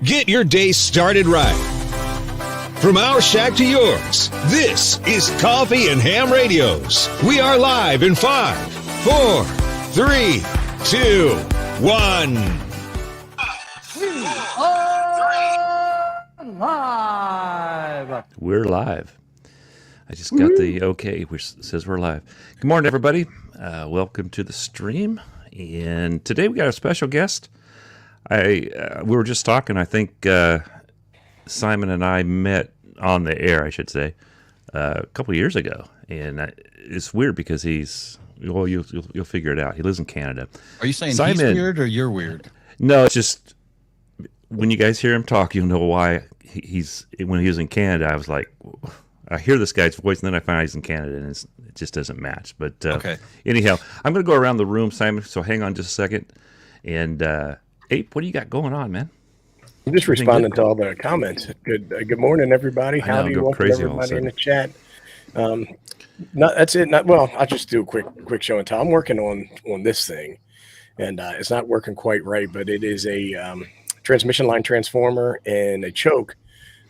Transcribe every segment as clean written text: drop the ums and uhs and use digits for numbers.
Get your day started right. From our shack to yours, this is Coffee and Ham Radios. We are live in 5, 4, 3, 2, 1. We are live. We're live. I just got the okay, which says we're live. Good morning, everybody. Welcome to the stream. And today we got a special guest. We were just talking. I think Simon and I met on the air, I should say, a couple of years ago. And it's weird because you'll figure it out. He lives in Canada. Are you saying Simon, he's weird or you're weird? No, it's just when you guys hear him talk, you'll know why. When he was in Canada, I was like, I hear this guy's voice, and then I find out he's in Canada, and it just doesn't match. But okay. Anyhow, I'm going to go around the room, Simon, so hang on just a second. And Ape, what do you got going on, man? I'm just responding to all the comments. Good morning, everybody. How do you welcome everybody in the chat? That's it. I'll just do a quick show and tell. I'm working on this thing, and it's not working quite right, but it is a transmission line transformer and a choke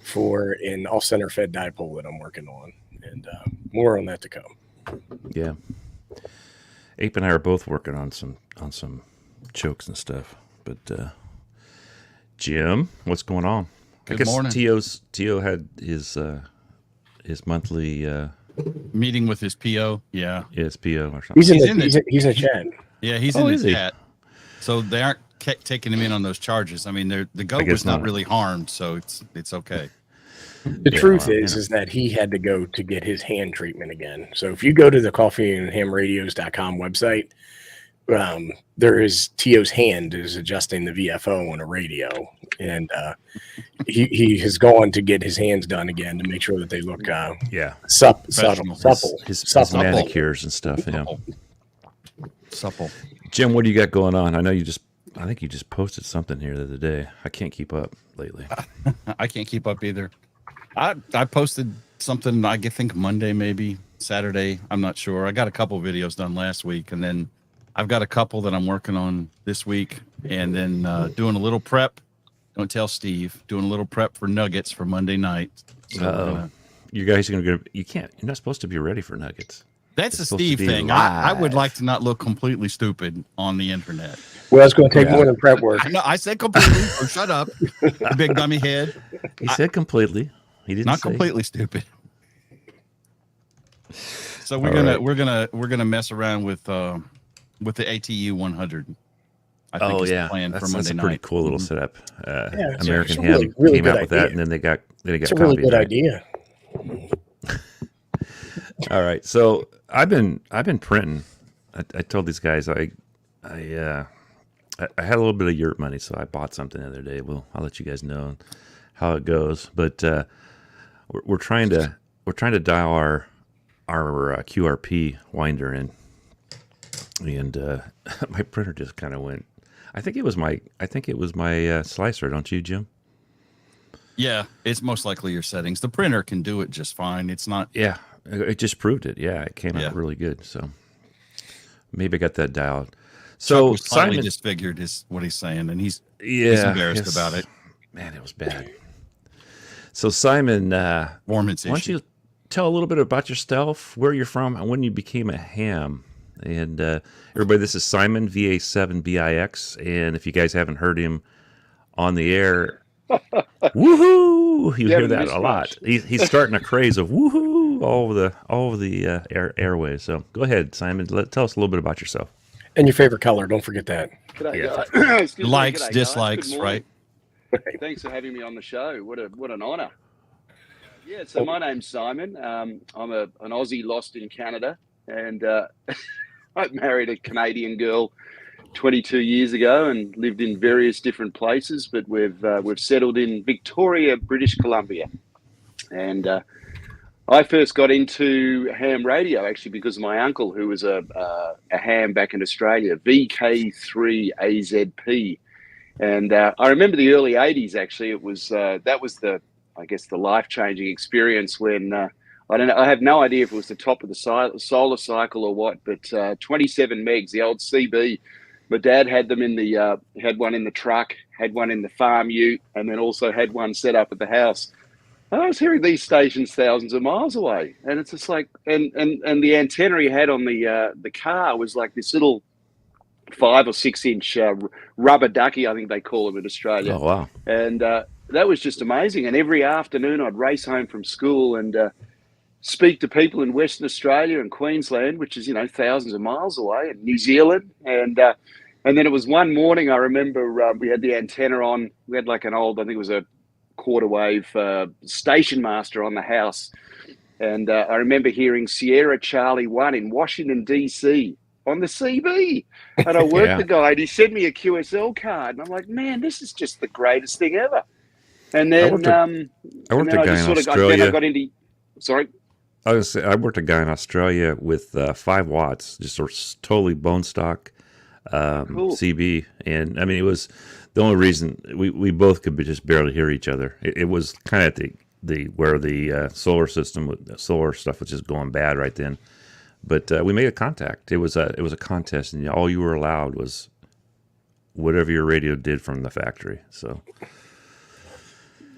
for an off-center fed dipole that I'm working on, and more on that to come. Yeah, Ape and I are both working on some chokes and stuff. But Jim, what's going on? Good morning. Tio had his monthly meeting with his PO. Yeah, his PO or something. He's in the chat. Yeah, he's in the chat. So they aren't taking him in on those charges. I mean, the goat was not really harmed, so it's okay. The truth is that he had to go to get his hand treatment again. So if you go to the coffeeandhamradios.com website, there is Tio's hand is adjusting the VFO on a radio, and he has gone to get his hands done again to make sure that they look supple. His manicures and stuff. Yeah, supple. Jim, what do you got going on? I think you just posted something here the other day. I can't keep up lately. I can't keep up either. I posted something, I think Monday, maybe Saturday. I'm not sure. I got a couple videos done last week, and then I've got a couple that I'm working on this week, and then doing a little prep. Don't tell Steve. Doing a little prep for Nuggets for Monday night. So you guys are gonna go. You're not supposed to be ready for Nuggets. That's a Steve thing. I would like to not look completely stupid on the internet. Well, it's going to take more than prep work. I said completely. Or shut up, big dummy head. He said completely. He didn't. Not completely stupid. So we're gonna mess around with the ATU 100. I think is the plan for Monday night. That's a pretty cool little setup. American Ham really came out with that, and then they got it's a really good idea. All right, so I've been printing. I told these guys I had a little bit of yurt money, so I bought something the other day. Well, I'll let you guys know how it goes. But we're trying to dial our QRP winder in, and my printer just kind of went. I think it was my slicer, don't you, Jim? Yeah, it's most likely your settings. The printer can do it just fine. It's not. Yeah, it just proved it. Yeah, it came out really good. So maybe I got that dialed. So Simon disfigured is what he's saying, and he's embarrassed about it. Man, it was bad. So Simon, why don't you tell a little bit about yourself, where you're from, and when you became a ham? And everybody, this is Simon, VA7BIX, and if you guys haven't heard him on the air, woohoo! You hear that a lot. He's starting a craze of woohoo all over the airways. So go ahead, Simon. Tell us a little bit about yourself and your favorite color. Don't forget that. G'day, likes, g'day, dislikes, right? Thanks for having me on the show. What an honour. Yeah, so my name's Simon. I'm an Aussie lost in Canada, and I married a Canadian girl 22 years ago and lived in various different places, but we've settled in Victoria, British Columbia. And I first got into ham radio actually because of my uncle, who was a ham back in Australia, VK3AZP. And I remember the early 80s, actually. It was that was the life-changing experience when I don't know. I have no idea if it was the top of the solar cycle or what, but 27 megs, the old CB my dad had them in the had one in the truck, had one in the farm ute, and then also had one set up at the house. And I was hearing these stations thousands of miles away, and it's just like, and the antenna he had on the car was like this little 5 or 6 inch rubber ducky, I think they call them in Australia. Oh wow! And that was just amazing. And every afternoon I'd race home from school and speak to people in Western Australia and Queensland, which is thousands of miles away, and New Zealand, and then it was one morning I remember we had the antenna on. We had like an old, I think it was a quarter wave station master on the house, and I remember hearing Sierra Charlie 1 in Washington DC on the CB, and I worked the guy, and he sent me a QSL card, and I'm like, man, this is just the greatest thing ever. And then I worked a guy in Australia. Then I got into, sorry. I worked a guy in Australia with 5 watts, just sort of totally bone stock Cool. CB, and I mean it was the only reason we both could just barely hear each other. It was kind of at the where the solar stuff was just going bad right then, but we made a contact. It was a contest, and all you were allowed was whatever your radio did from the factory. So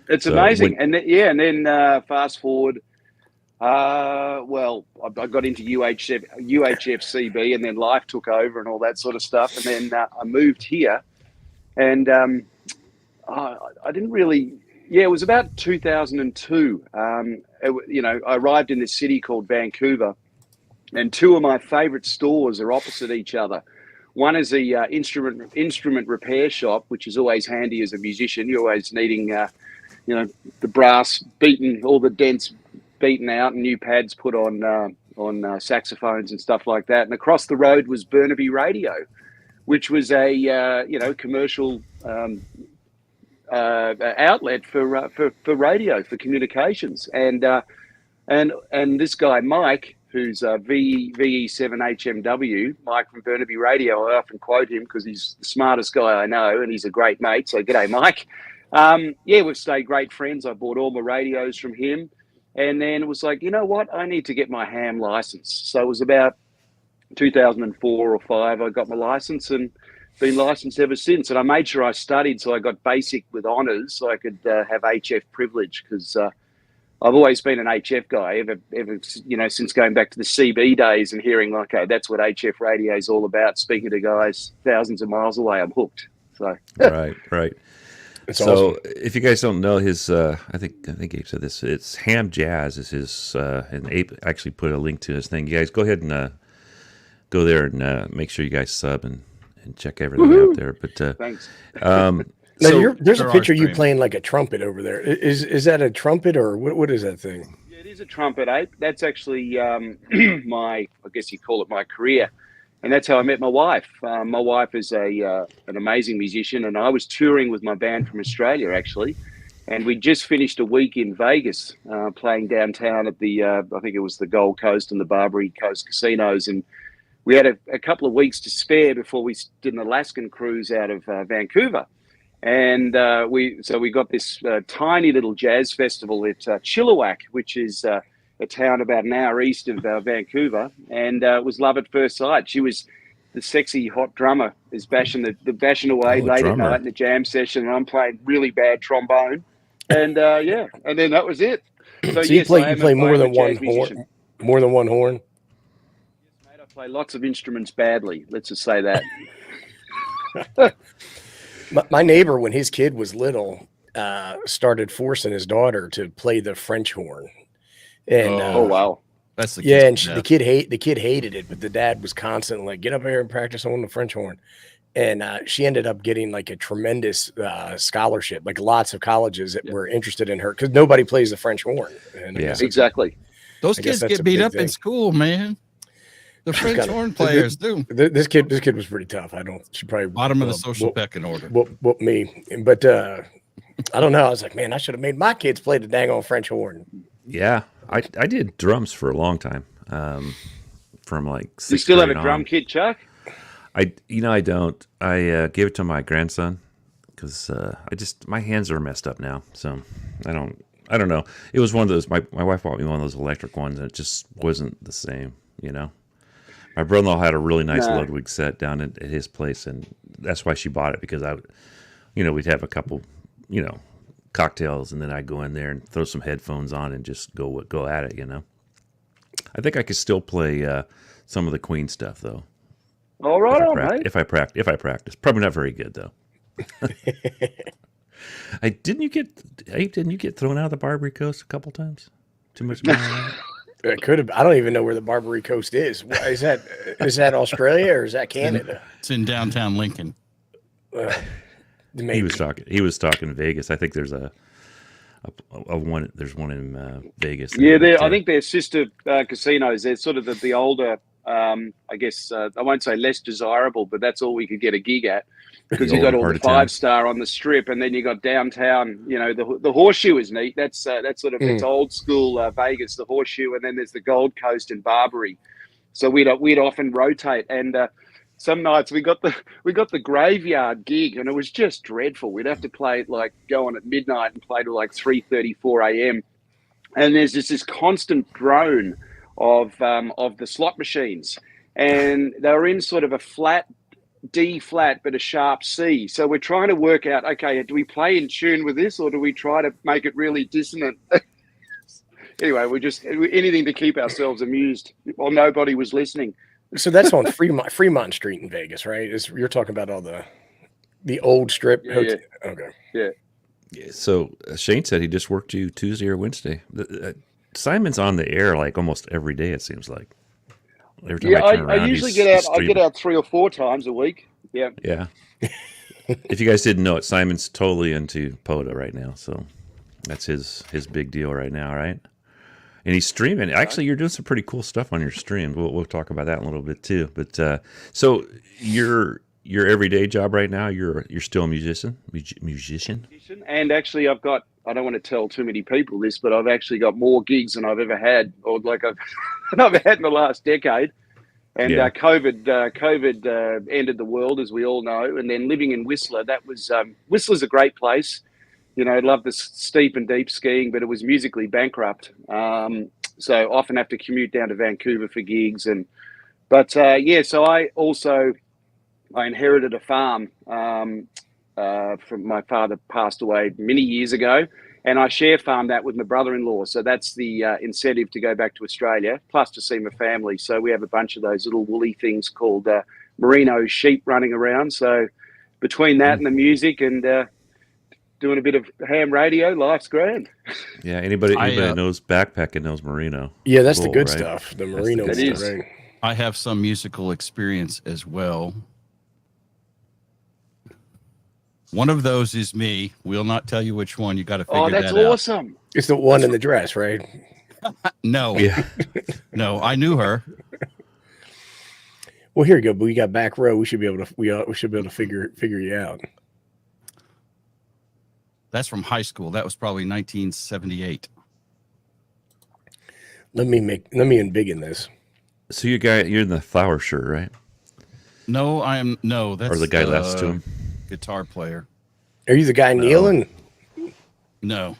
it's amazing, and then fast forward. Well, I got into UHF CB, and then life took over and all that sort of stuff. And then I moved here, and I didn't really. Yeah, it was about 2002. I arrived in this city called Vancouver, and 2 of my favorite stores are opposite each other. One is a instrument repair shop, which is always handy as a musician. You're always needing, the brass beaten, all the dents beaten out, and new pads put on saxophones and stuff like that. And across the road was Burnaby Radio, which was a commercial outlet for radio, for communications. And this guy Mike, who's VA7BIX, Mike from Burnaby Radio, I often quote him because he's the smartest guy I know, and he's a great mate. So g'day, Mike. We've stayed great friends. I bought all my radios from him. And then it was like, you know what? I need to get my ham license. So it was about 2004 or 5. I got my license and been licensed ever since. And I made sure I studied, so I got basic with honours, so I could have HF privilege, because I've always been an HF guy ever since going back to the CB days and hearing, okay, that's what HF radio is all about. Speaking to guys thousands of miles away, I'm hooked. So right. It's so awesome. If you guys don't know his, I think Abe said this. It's Ham Jazz is his, and Abe actually put a link to his thing. You guys go ahead and go there and make sure you guys sub and check everything out there. But thanks. There's a picture of you playing like a trumpet over there. Is that a trumpet, or what is that thing? Yeah, it is a trumpet, Abe. That's actually I guess you call it my career. And that's how I met my wife. My wife is an amazing musician, and I was touring with my band from Australia, actually. And we just finished a week in Vegas, playing downtown at the, I think it was the Gold Coast and the Barbary Coast casinos. And we had a couple of weeks to spare before we did an Alaskan cruise out of Vancouver. And we got this tiny little jazz festival at Chilliwack, which is a town about an hour east of Vancouver, and it was love at first sight. She was the sexy, hot drummer, is bashing away late at night in the jam session, and I'm playing really bad trombone, and and then that was it. So you play more than one horn. More than one horn. Yes, mate. I play lots of instruments badly. Let's just say that. My neighbor, when his kid was little, started forcing his daughter to play the French horn. And oh wow, that's the the kid hated it, but the dad was constantly like, get up here and practice on the French horn. And she ended up getting like a tremendous scholarship, like lots of colleges that were interested in her, because nobody plays the French horn. And exactly. Those kids get beat up in school, man. The French horn players do. This kid was pretty tough. She probably bottom of the social pecking order. Whoop me, but I don't know. I was like, man, I should have made my kids play the dang old French horn. Yeah, I did drums for a long time. From like 6th You still have grade a drum on. kit, Chuck? I don't. I gave it to my grandson because my hands are messed up now. So I don't know. It was one of those. My wife bought me one of those electric ones, and it just wasn't the same. My brother-in-law had a really nice Ludwig set down at his place, and that's why she bought it, because we'd have a couple, cocktails, and then I'd go in there and throw some headphones on and just go at it. I think I could still play some of the Queen stuff though. All right, mate. If I practice, probably not very good though. Didn't you get thrown out of the Barbary Coast a couple times? Too much money. It could have. I don't even know where the Barbary Coast is. Is that Australia or is that Canada? It's in downtown Lincoln. He was talking Vegas. I think there's one. There's one in Vegas. Yeah, I think they're sister casinos. They're sort of the older. I guess I won't say less desirable, but that's all we could get a gig at, because you got all the 5-star on the Strip, and then you got downtown. The Horseshoe is neat. That's sort of it's old school Vegas, the Horseshoe, and then there's the Gold Coast and Barbary. So we'd often rotate, and some nights we got the graveyard gig, and it was just dreadful. We'd have to play go on at midnight and play till 3:30, 4 a.m. And there's just this constant drone of the slot machines, and they were in sort of a flat D flat but a sharp C. So we're trying to work out, okay, do we play in tune with this, or do we try to make it really dissonant? Anyway, we just anything to keep ourselves amused while nobody was listening. So that's on Fremont Street in Vegas, right? You're talking about all the old Strip. Yeah. Okay. Yeah. So Shane said he just worked you Tuesday or Wednesday. Simon's on the air almost every day, it seems like. Every time I turn around, I usually get out. I get out 3 or 4 times a week. Yeah. Yeah. If you guys didn't know it, Simon's totally into POTA right now, so that's his big deal right now, right? And he's streaming. Actually, you're doing some pretty cool stuff on your stream. We'll talk about that in a little bit too. But so your everyday job right now, you're still a musician. And actually, I don't want to tell too many people this, but I've actually got more gigs than I've ever had, or I've had in the last decade. And COVID ended the world, as we all know. And then living in Whistler, Whistler's a great place. I love the steep and deep skiing, but it was musically bankrupt. So often have to commute down to Vancouver for gigs. So I inherited a farm from my father, passed away many years ago, and I share farm that with my brother-in-law. So that's the incentive to go back to Australia, plus to see my family. So we have a bunch of those little woolly things called merino sheep running around. So between that and the music and doing a bit of ham radio, life's grand. Yeah, anybody knows backpacking knows merino. Yeah, that's the good stuff. The merino is right. I have some musical experience as well. One of those is me. We'll not tell you which one. You got to figure that out. Oh, that's awesome. It's the one in the dress, right? No. Yeah. No, I knew her. Well, here you go. But we got back row. We should be able to figure you out. That's from high school. That was probably 1978. Let me embiggen this. So you're in the flower shirt, right? No, that's or the guy last to him. Guitar player. Are you the guy kneeling? No.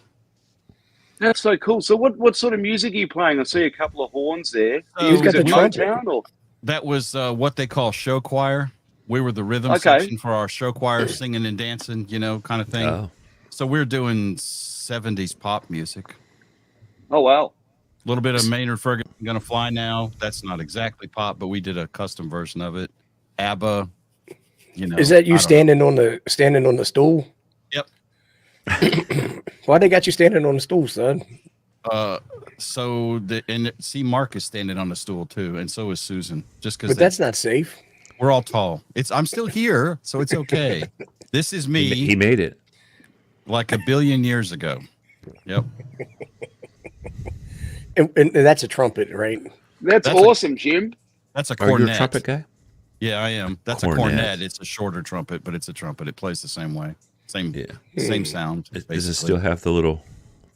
That's so cool. So what sort of music are you playing? I see a couple of horns there. He's got the trumpet. That was what they call show choir. We were the rhythm section for our show choir, singing and dancing, kind of thing. Oh. So we're doing 70s pop music. Oh, wow. A little bit of Maynard Ferguson, Gonna Fly Now. That's not exactly pop, but we did a custom version of it. ABBA. Is that you standing on the stool? Yep. Why they got you standing on the stool, son? Mark is standing on the stool too, and so is Susan. But that's not safe. We're all tall. I'm still here, so it's okay. This is me. He made it like a billion years ago. Yep. And that's a trumpet, right? That's awesome, Jim. That's a cornet. Are you a trumpet guy? Yeah, I am. That's a cornet. It's a shorter trumpet, but it's a trumpet. It plays the same way. Same sound. Does it still have the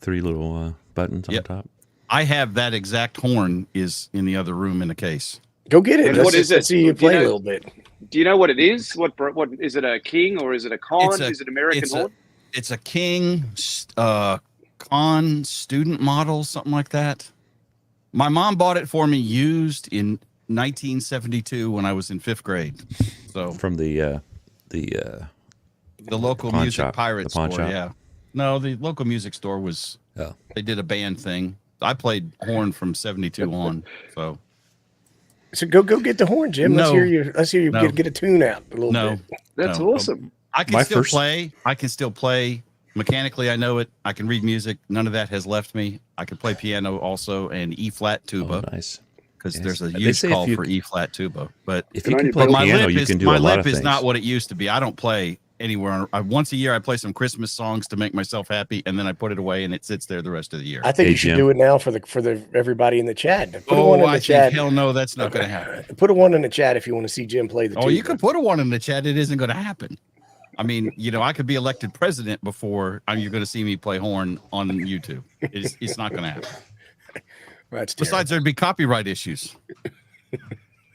3 little buttons on top? I have that exact horn is in the other room in a case. Go get it. And what is it? See you play a little bit. Do you know what it is? What is it? A king or is it a con? Is it American horn? It's a king con student model, something like that. My mom bought it for me used in 1972 when I was in 5th grade. So from the local pawn music shop, pirate the pawn store. shop? Yeah. No, the local music store was. Oh. They did a band thing. I played horn from 72 on. So go get the horn, Jim. Let's No. hear you. Let's hear you No. get a tune out a little no, bit. That's no. awesome. I can still play. I can still play. Mechanically, I know it. I can read music. None of that has left me. I can play piano also and E flat tuba. Oh, nice. Because Yes. there's a They huge say call if you- for E flat tuba. But If you can play my piano, lip you is can do my a lot lip of is things. not what it used to be. I don't play anywhere. Once a year, I play some Christmas songs to make myself happy, and then I put it away, and it sits there the rest of the year. I think Hey, you should Jim. do it now for the everybody in the chat. Put a one in the I chat. think hell no, that's not going to happen. Put a one in the chat if you want to see Jim play the tuba. Oh, you can put a one in the chat. It isn't going to happen. I mean, I could be elected president before you're going to see me play horn on YouTube. It's not going to happen. That's Besides, there'd be copyright issues.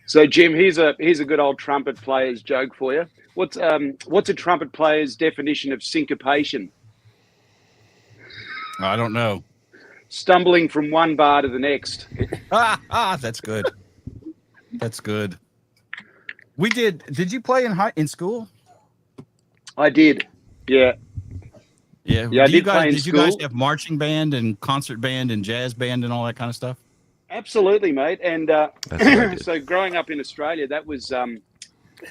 So, Jim, here's a good old trumpet player's joke for you. What's a trumpet player's definition of syncopation? I don't know. Stumbling from one bar to the next. That's good. That's good. We did. Did you play in school? I did. Yeah. Yeah. Yeah, I did play in Did you guys school. have marching band and concert band and jazz band and all that kind of stuff? Absolutely, mate. And That's what I did. so growing up in Australia, that was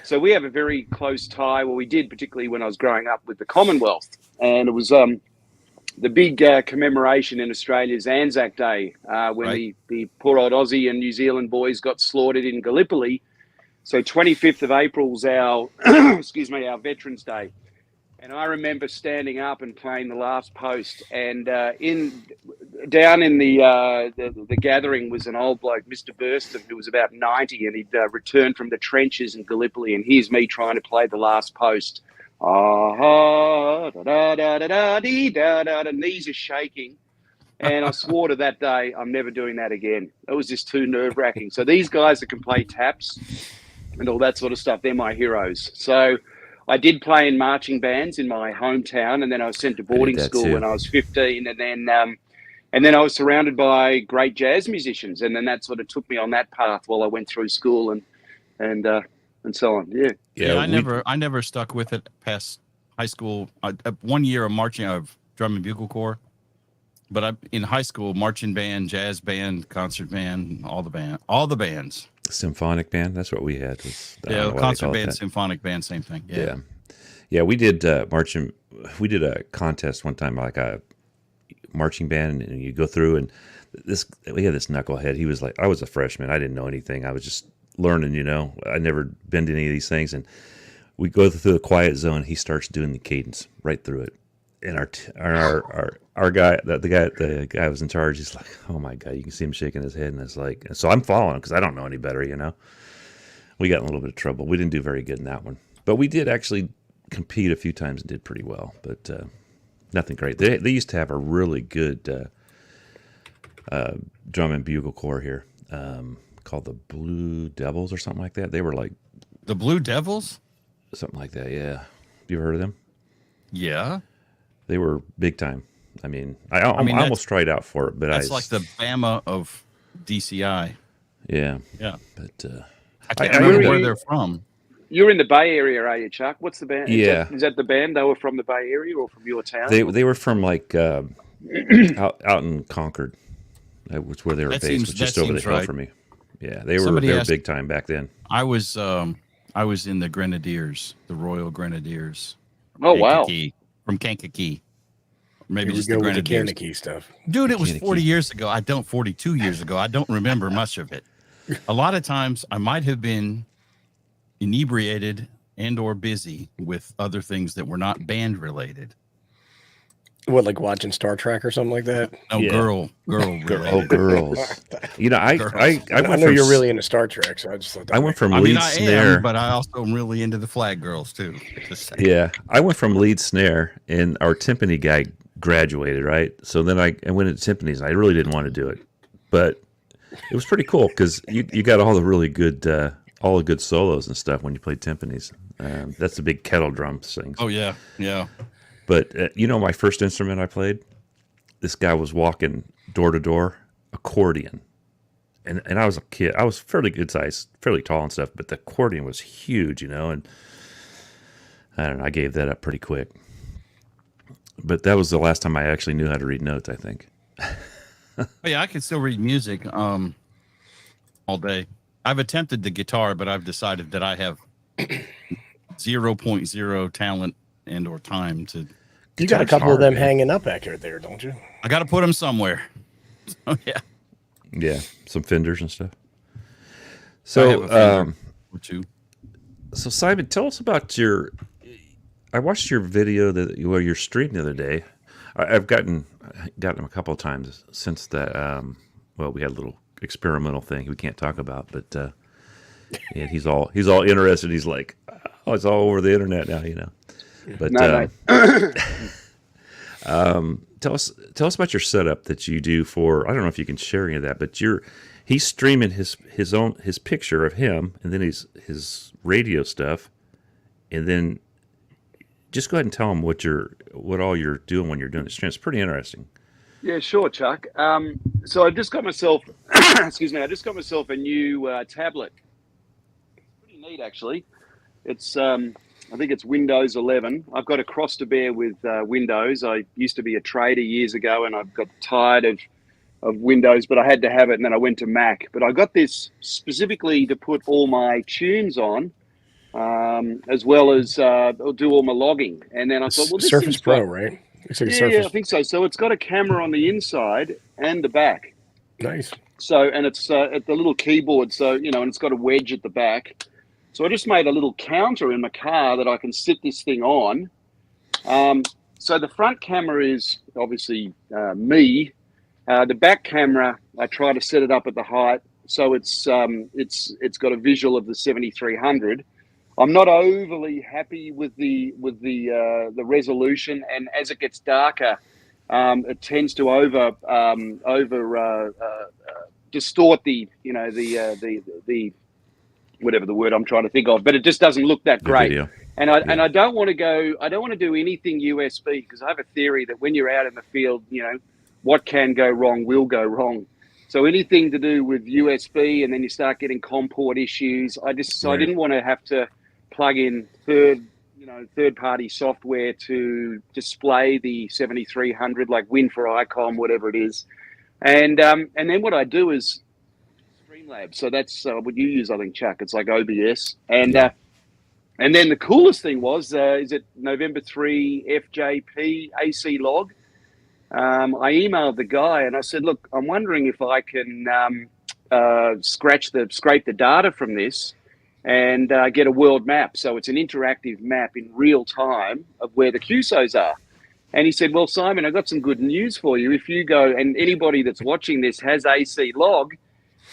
so we have a very close tie. Well, we did, particularly when I was growing up, with the Commonwealth, and it was the big commemoration in Australia's Anzac Day when Right. the poor old Aussie and New Zealand boys got slaughtered in Gallipoli. So 25th of April's our our Veterans Day. And I remember standing up and playing the last post, and down in the gathering was an old bloke, Mr. Burston, who was about 90, and he'd returned from the trenches in Gallipoli, and here's me trying to play the last post. Knees are shaking, and I swore to that day I'm never doing that again. It was just too nerve-wracking. So these guys that can play taps and all that sort of stuff, they're my heroes. So I did play in marching bands in my hometown, and then I was sent to boarding school when I was 15, and then I was surrounded by great jazz musicians, and then that sort of took me on that path while I went through school and so on. Yeah. Yeah, I never stuck with it past high school. 1 year of marching of drum and bugle corps, but in high school, marching band, jazz band, concert band, all the bands. Symphonic band. That's what we had. Concert band, symphonic band, same thing. Yeah. We did marching. We did a contest one time, like a marching band, and you go through, and we had this knucklehead. He was like, I was a freshman. I didn't know anything. I was just learning. I'd never been to any of these things, and we go through the quiet zone. He starts doing the cadence right through it, and our guy, the guy who was in charge, he's like, oh my God, you can see him shaking his head, and it's like, so I'm following because I don't know any better, We got in a little bit of trouble. We didn't do very good in that one, but we did actually compete a few times and did pretty well, but nothing great. They used to have a really good drum and bugle corps here, called the Blue Devils or something like that. They were like the Blue Devils, something like that. Yeah, have you ever heard of them? Yeah, they were big time. I mean, I almost tried out for it, but that's like the Bama of DCI. Yeah. But I can't remember where they're from. You're in the Bay Area, are you, Chuck? What's the band? Yeah. Is that the band? They were from the Bay Area or from your town? They were from like out in Concord, which where they were based, just over the hill from me. Yeah, they were big time back then. I was in the Grenadiers, the Royal Grenadiers. Oh wow! From Kankakee. Maybe just the Grenadiers. With the Kankakee stuff. Dude, it was 42 years ago. I don't remember much of it. A lot of times I might have been inebriated and or busy with other things that were not band related. What, like watching Star Trek or something like that? No, Yeah. girl related. Oh, girls. I know you're really into Star Trek, so I just thought that I went from I lead mean, I snare. am, but I also am really into the flag girls too. Yeah, I went from lead snare, and our timpani guy graduated, right? So then I went into timpanis, and I really didn't want to do it, but it was pretty cool because you got all the really good all the good solos and stuff when you play timpanis. That's the big kettle drum things. Oh yeah. But my first instrument I played, this guy was walking door to door, accordion, and I was a kid. I was fairly good size, fairly tall and stuff, but the accordion was huge, and I don't know, I gave that up pretty quick. But that was the last time I actually knew how to read notes, I think. Oh, yeah, I can still read music all day. I've attempted the guitar, but I've decided that I have 0.0 talent and or time to. You got a couple of them hanging up back there, don't you? I got to put them somewhere. Oh, yeah. Yeah, some Fenders and stuff. So, so Simon, tell us about your. I watched your video where you're streaming the other day. I've gotten them a couple of times since that. Well, we had a little experimental thing we can't talk about, but and he's all interested. He's like, oh, it's all over the internet now, But tell us about your setup that you do for. I don't know if you can share any of that, but he's streaming his picture of him, and then his radio stuff, and then just go ahead and tell them what all you're doing when you're doing the stream. It's pretty interesting. Yeah, sure, Chuck. So I've just got myself, excuse me, I just got myself a new tablet. Pretty neat, actually. It's I think it's Windows 11. I've got a cross to bear with Windows. I used to be a trader years ago, and I've got tired of Windows, but I had to have it, and then I went to Mac. But I got this specifically to put all my tunes on, as well as do all my logging. And then I thought, well, this Surface Pro, right? Looks like a Surface. Yeah, I think so. So it's got a camera on the inside and the back. Nice. So, and it's at the little keyboard, so, and it's got a wedge at the back. So I just made a little counter in my car that I can sit this thing on. So the front camera is obviously me. The back camera, I try to set it up at the height, so it's got a visual of the 7300. I'm not overly happy with the resolution, and as it gets darker, it tends to over distort the whatever the word I'm trying to think of, but it just doesn't look that great. And I don't want to do anything USB, because I have a theory that when you're out in the field, what can go wrong will go wrong. So anything to do with USB, and then you start getting COM port issues. I didn't want to have to plug in third-party software to display the 7300, like Win for ICOM, whatever it is. And then what I do is Streamlabs. So that's what you use, I think, Chuck. It's like OBS. And then the coolest thing was, is it November 3 FJP AC log? I emailed the guy and I said, look, I'm wondering if I can scrape the data from this and get a world map. So it's an interactive map in real time of where the QSOs are. And he said, well, Simon, I've got some good news for you. If you go, and anybody that's watching this has AC log,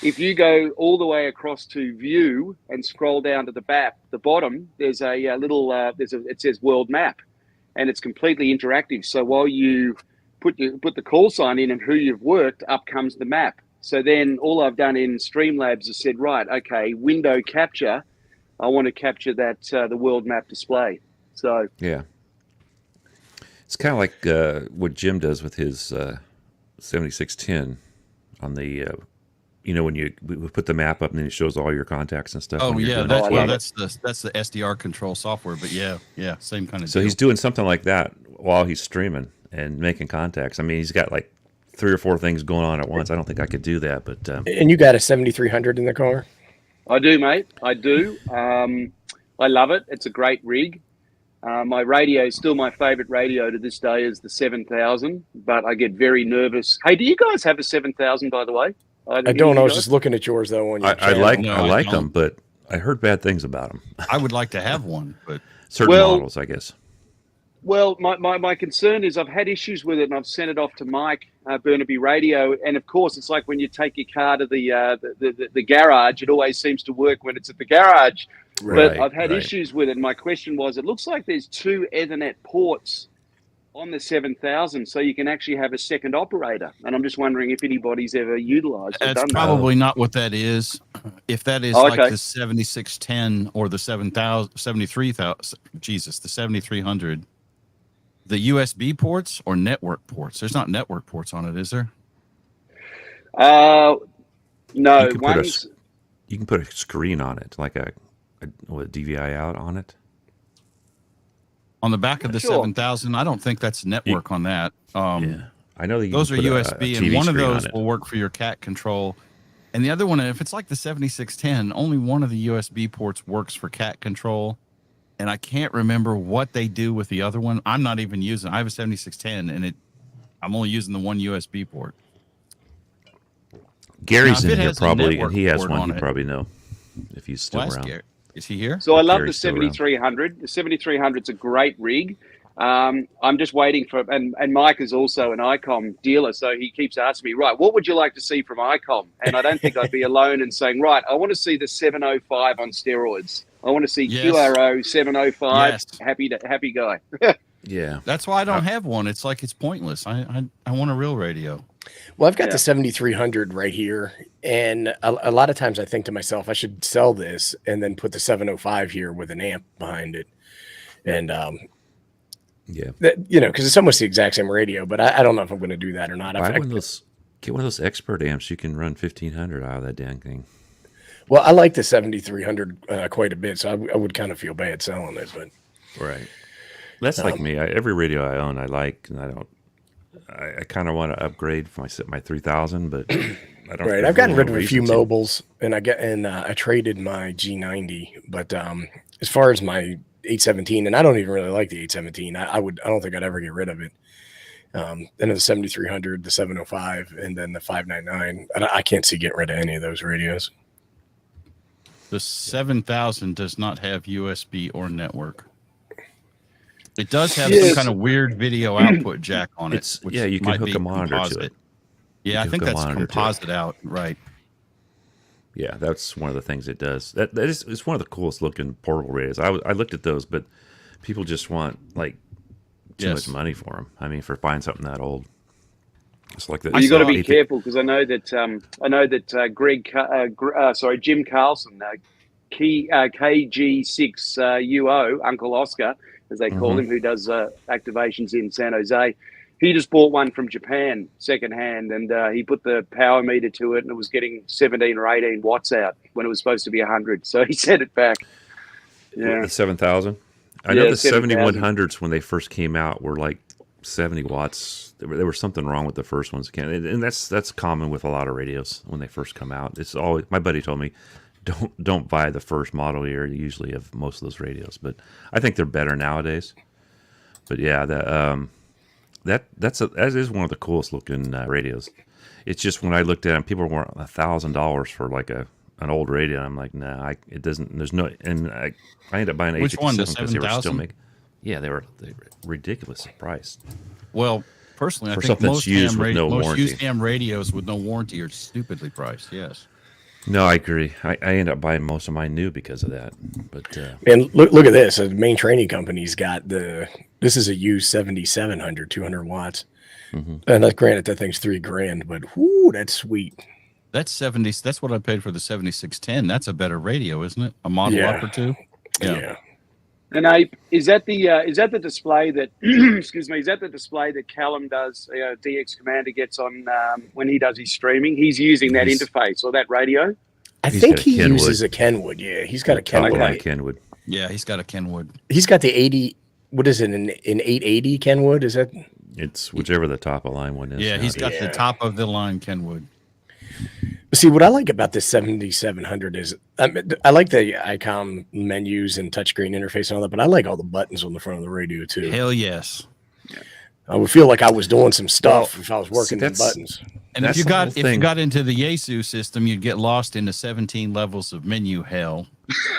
if you go all the way across to view and scroll down to the bottom, there's a little, it says world map, and it's completely interactive. So while you put the call sign in and who you've worked, up comes the map. So then all I've done in Streamlabs is said, right, okay, window capture. I want to capture that, the world map display. So yeah, it's kind of like what Jim does with his 7610 on the, when we put the map up and then it shows all your contacts and stuff. Oh yeah, that's the SDR control software. But yeah, same kind of. So deal. He's doing something like that while he's streaming and making contacts. I mean, he's got like 3 or 4 things going on at once. I don't think I could do that, but and you got a 7300 in the car? I do, mate. I do. I love it. It's a great rig. My radio is still my favorite radio to this day is the 7000, but I get very nervous. Hey, do you guys have a 7000, by the way? I don't. I was just looking at yours though. On your I like them, but I heard bad things about them. I would like to have one, but certain models, I guess. Well, my concern is I've had issues with it, and I've sent it off to Mike Burnaby Radio, and of course it's like when you take your car to the garage, it always seems to work when it's at the garage. Right, but I've had issues with it. And my question was, it looks like there's 2 Ethernet ports on the 7000, so you can actually have a second operator. And I'm just wondering if anybody's ever utilized it. That's probably not what that is. If that is like the 7610 or the 73,000, Jesus, the 7300, the USB ports or network ports? There's not network ports on it, is there? No, you can put a screen on it, like a DVI out on it. On the back of the 7000, I don't think that's network on that. Yeah, I know that those are USB, and one of those will work for your cat control. And the other one, if it's like the 7610, only one of the USB ports works for cat control. And I can't remember what they do with the other one. I'm not even using. I have a 7610, and I'm only using the one USB port. Gary's in here probably, and he has one. You probably know if he's still around. Gary. Is he here? So I love the 7300. The 7300 is a great rig. I'm just waiting for, and Mike is also an ICOM dealer, so he keeps asking me, right, what would you like to see from ICOM? And I don't think I'd be alone in saying, right, I want to see the 705 on steroids. I want to see QRO 705. Yes. Happy guy. Yeah, that's why I don't have one. It's like it's pointless. I want a real radio. Well, I've got the 7300 right here, and a lot of times I think to myself, I should sell this and then put the 705 here with an amp behind it, and yeah, because it's almost the exact same radio, but I don't know if I'm going to do that or not. Get one of those expert amps. You can run 1500 out of that damn thing. Well, I like the 7300 quite a bit, so I would kind of feel bad selling it, but right. That's like me. Every radio I own, I like, and I don't. I kind of want to upgrade for my 3000, but I don't. Right, I've gotten rid of a few mobiles, and I traded my G90. But as far as my 817, and I don't even really like the 817. I don't think I'd ever get rid of it. Then the 7300, the 705, and then the 599. I can't see getting rid of any of those radios. The 7000 does not have USB or network. It does have some kind of weird video output jack on it. Which you can hook a monitor to it. Yeah, I think that's composite out, right? Yeah, that's one of the things it does. It's one of the coolest looking portable radios. I looked at those, but people just want like too much money for them. I mean, for buying something that old. It's like that. You got to be careful because I know that Jim Carlson, KG6UO, Uncle Oscar, as they call him, who does activations in San Jose. He just bought one from Japan, secondhand, and he put the power meter to it, and it was getting 17 or 18 watts out when it was supposed to be 100. So he sent it back. Yeah, the 7000. I know the 7100s when they first came out were like 70 watts. There was something wrong with the first ones, and that's common with a lot of radios when they first come out. It's always, my buddy told me, don't buy the first model year usually of most of those radios, but I think they're better nowadays. But yeah, that is one of the coolest looking radios. It's just when I looked at them, people were $1,000 for like an old radio. And I'm like, nah, it doesn't. There's no, and I ended up buying an Which one? The 7,000 because they were still 7000? making. Yeah, they were ridiculous priced. Well, personally, For I think something most used with no most warranty. used ham radios with no warranty are stupidly priced. Yes. No, I agree. I ended up buying most of mine new because of that. But and look at this. The main training company's got this is a used 7700, 200 watts. And granted, that thing's $3,000, but whoo, that's sweet. That's 70. That's what I paid for the 7610. That's a better radio, isn't it? A model up or two. Yeah. And Abe, is that the display that excuse me? Is that the display that Callum does? DX Commander gets on when he does his streaming. He's using that interface or that radio. I think he uses a Kenwood. Yeah, he's got a Kenwood. Kenwood. Yeah, he's got a Kenwood. He's got the 80. What is it? An 880 Kenwood? Is that? It's whichever the top of line one is. Yeah, he's got the top of the line Kenwood. See, what I like about this 7700 is I like the ICOM menus and touchscreen interface and all that, but I like all the buttons on the front of the radio too. Hell yes. I would feel like I was doing some stuff if I was working the buttons. And if you got into the Yaesu system, you'd get lost into 17 levels of menu hell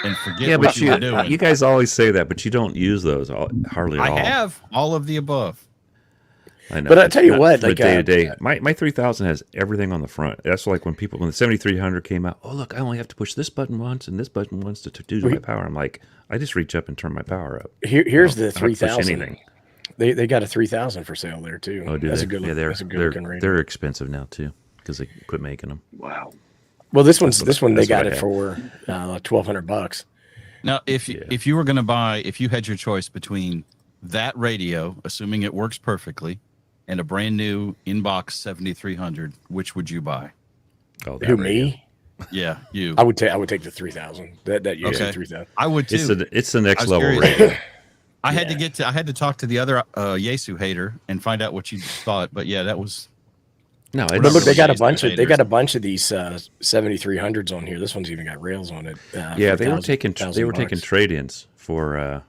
and forget what you were doing. You guys always say that, but you don't use those hardly at all. I have all of the above. I know, but I tell you what, like day to day, my 3000 has everything on the front. That's like when the 7300 came out. Oh look, I only have to push this button once and this button once to do my power. I'm like, I just reach up and turn my power up. Here's the 3000. They got a 3000 for sale there too. Oh, do that's they? A good, yeah, they're expensive now too because they quit making them. Wow. Well, this one they got it for $1,200. Now, if you were going to buy, if you had your choice between that radio, assuming it works perfectly, and a brand new inbox 7300, which would you buy? Oh, Who, me? Yeah, you. I would take the 3000. That UFC 3000. I would too. It's the next level radio. I had to talk to the other Yaesu hater and find out what you thought. But yeah, that was. No, but look, they got a bunch of these 7300s on here. This one's even got rails on it. Yeah, they were taking trade-ins for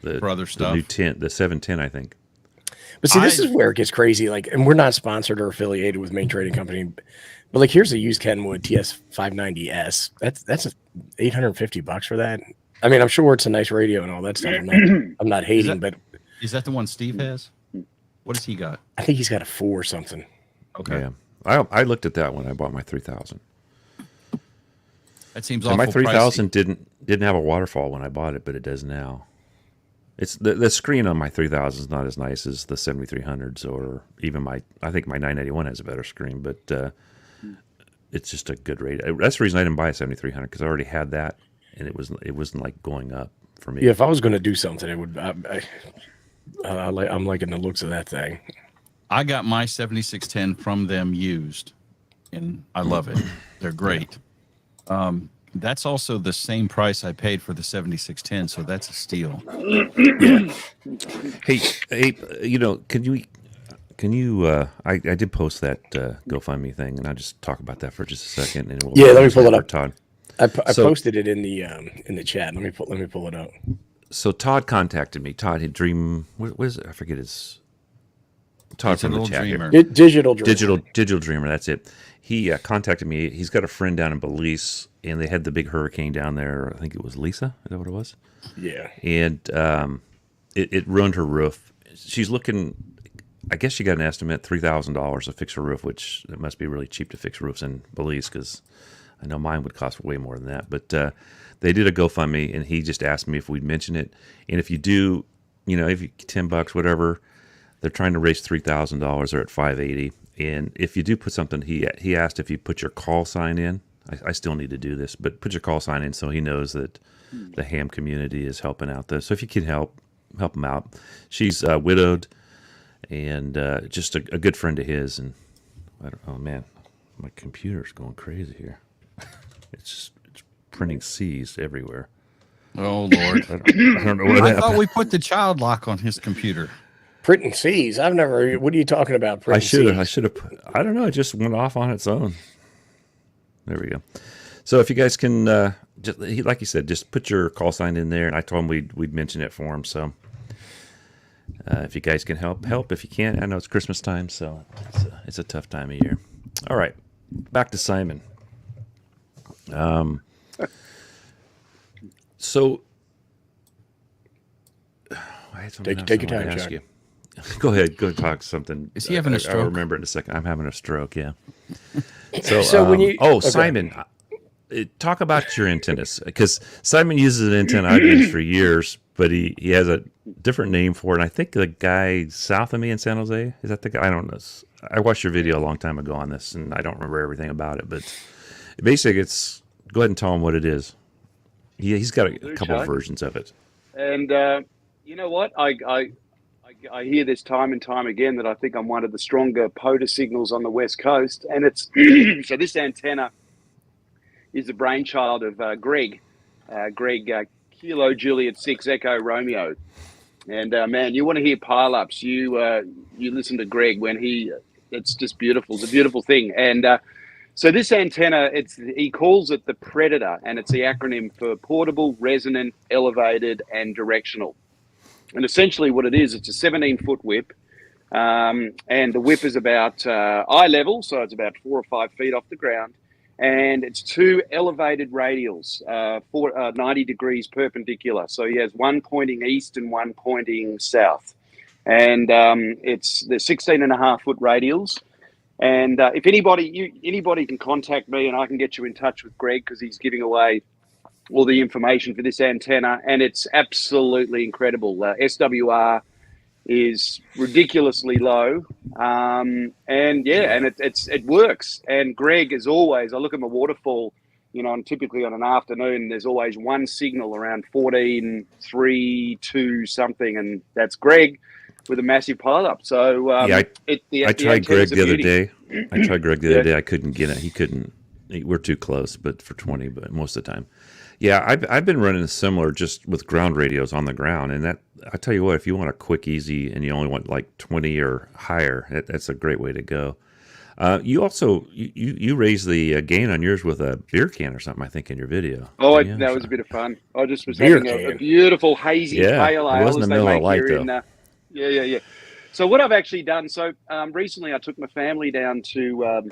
other stuff. The new 10, the 710, I think. But see, this is where it gets crazy. Like, and we're not sponsored or affiliated with Main Trading Company, but like, here's a used Kenwood TS590S. That's $850 for that. I mean, I'm sure it's a nice radio and all that stuff. I'm not hating, but is that the one Steve has? What has he got? I think he's got a 4 or something. Okay. Yeah, I looked at that when I bought my 3000. That seems awful. My 3000 pricey. didn't have a waterfall when I bought it, but it does now. It's the screen on my 3000 is not as nice as the 7300s, or even I think my 991 has a better screen, but it's just a good radio. That's the reason I didn't buy a 7300, because I already had that, and it wasn't like going up for me. Yeah, if I was going to do something, it would. I'm liking the looks of that thing. I got my 7610 from them used, and I love it. They're great. That's also the same price I paid for the 7610, so that's a steal. Yeah. Hey, can you? I did post that GoFundMe thing, and I'll just talk about that for just a second. And let me pull it up, Todd. I posted it in the chat. Let me pull it up. So Todd contacted me. Todd had what is it? I forget his. Todd from the chat here. Digital Dreamer. Digital Dreamer. That's it. He contacted me. He's got a friend down in Belize, and they had the big hurricane down there. I think it was Lisa. Is that what it was? Yeah. And it ruined her roof. She's looking. I guess she got an estimate $3,000 to fix her roof, which it must be really cheap to fix roofs in Belize, because I know mine would cost way more than that. But they did a GoFundMe, and he just asked me if we'd mention it. And if you do, if you $10, whatever, they're trying to raise $3,000. They're at $580. And if you do put something, he asked if you put your call sign in. I still need to do this, but put your call sign in so he knows that the ham community is helping out there. So if you can help him out. She's widowed, and just a good friend of his. And oh man, my computer's going crazy here. It's printing C's everywhere. Oh Lord! I don't know what happened. I thought we put the child lock on his computer. Printing C's? I've never. What are you talking about? I should have. I don't know. It just went off on its own. There we go. So if you guys can, like you said, just put your call sign in there, and I told him we'd mention it for him. So if you guys can help. If you can't, I know it's Christmas time, so it's a tough time of year. All right, back to Simon. So I had something take your time, Chuck. Go ahead. Go talk something. Is he having a stroke? I'll remember it in a second. I'm having a stroke. Yeah. So when you Simon, talk about your antennas, because Simon uses an antenna I've used for years, but he has a different name for it. And I think the guy south of me in San Jose, is that the guy? I don't know. I watched your video a long time ago on this, and I don't remember everything about it. But basically, go ahead and tell him what it is. He's got a couple of versions of it. And you know what? I hear this time and time again that I think I'm one of the stronger POTA signals on the West Coast. And it's so this antenna is the brainchild of Greg. Kilo Juliet 6 Echo Romeo. And man, you want to hear pileups, you listen to Greg when it's just beautiful. It's a beautiful thing. And so this antenna, he calls it the Predator, and it's the acronym for Portable, Resonant, Elevated, and Directional. And essentially what it is, it's a 17-foot whip, and the whip is about eye level, so it's about 4 or 5 feet off the ground, and it's 2 elevated radials, 90 degrees perpendicular. So he has one pointing east and one pointing south, and they're 16.5-foot radials. And if anybody can contact me, and I can get you in touch with Greg, because he's giving away all the information for this antenna, and it's absolutely incredible. SWR is ridiculously low, and it works. And Greg, as always, I look at my waterfall, and typically on an afternoon, there's always one signal around 14, 3, 2 something, and that's Greg with a massive pile up. So I tried Greg the other day. I couldn't get it. He couldn't. we're too close, but for 20, but most of the time. Yeah, I've been running similar just with ground radios on the ground, and that I tell you what, if you want a quick, easy, and you only want like 20 or higher, that's a great way to go. You also you raised the gain on yours with a beer can or something, I think, in your video. Oh, that was a bit of fun. I just was having a beautiful hazy pale ale. It wasn't a Miller Lite though. Yeah. So what I've actually done, recently I took my family down to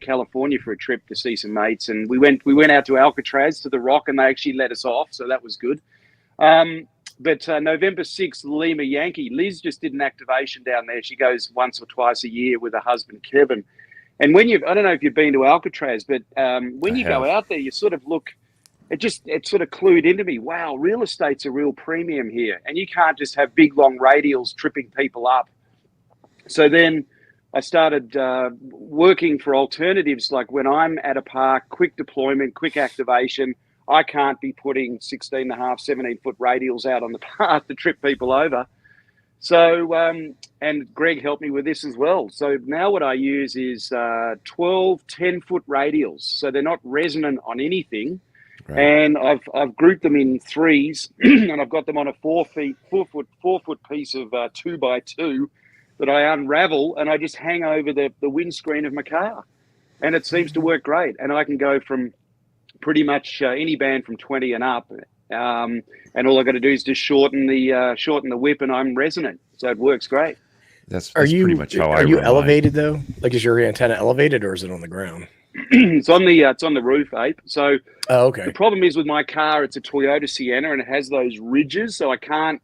California for a trip to see some mates, and we went out to Alcatraz to the Rock, and they actually let us off, so that was good. But November 6th, Lima Yankee, Liz just did an activation down there. She goes once or twice a year with her husband Kevin. And when I don't know if you've been to Alcatraz, but when you go out there, you sort of look. It sort of clued into me. Wow, real estate's a real premium here, and you can't just have big long radials tripping people up. So then I started working for alternatives, like when I'm at a park, quick deployment, quick activation. I can't be putting 16.5, 17-foot radials out on the path to trip people over. So, and Greg helped me with this as well. So now what I use is 12, 10-foot radials. So they're not resonant on anything. Right. And I've grouped them in threes, and I've got them on a 4 foot piece of 2x2 that I unravel, and I just hang over the windscreen of my car, and it seems to work great. And I can go from pretty much any band from 20 and up, and all I got to do is just shorten the whip, and I'm resonant, so it works great. That's pretty much how I. Are you elevated though? Like, is your antenna elevated, or is it on the ground? It's on the roof, Ape. So okay. The problem is with my car, it's a Toyota Sienna, and it has those ridges, so I can't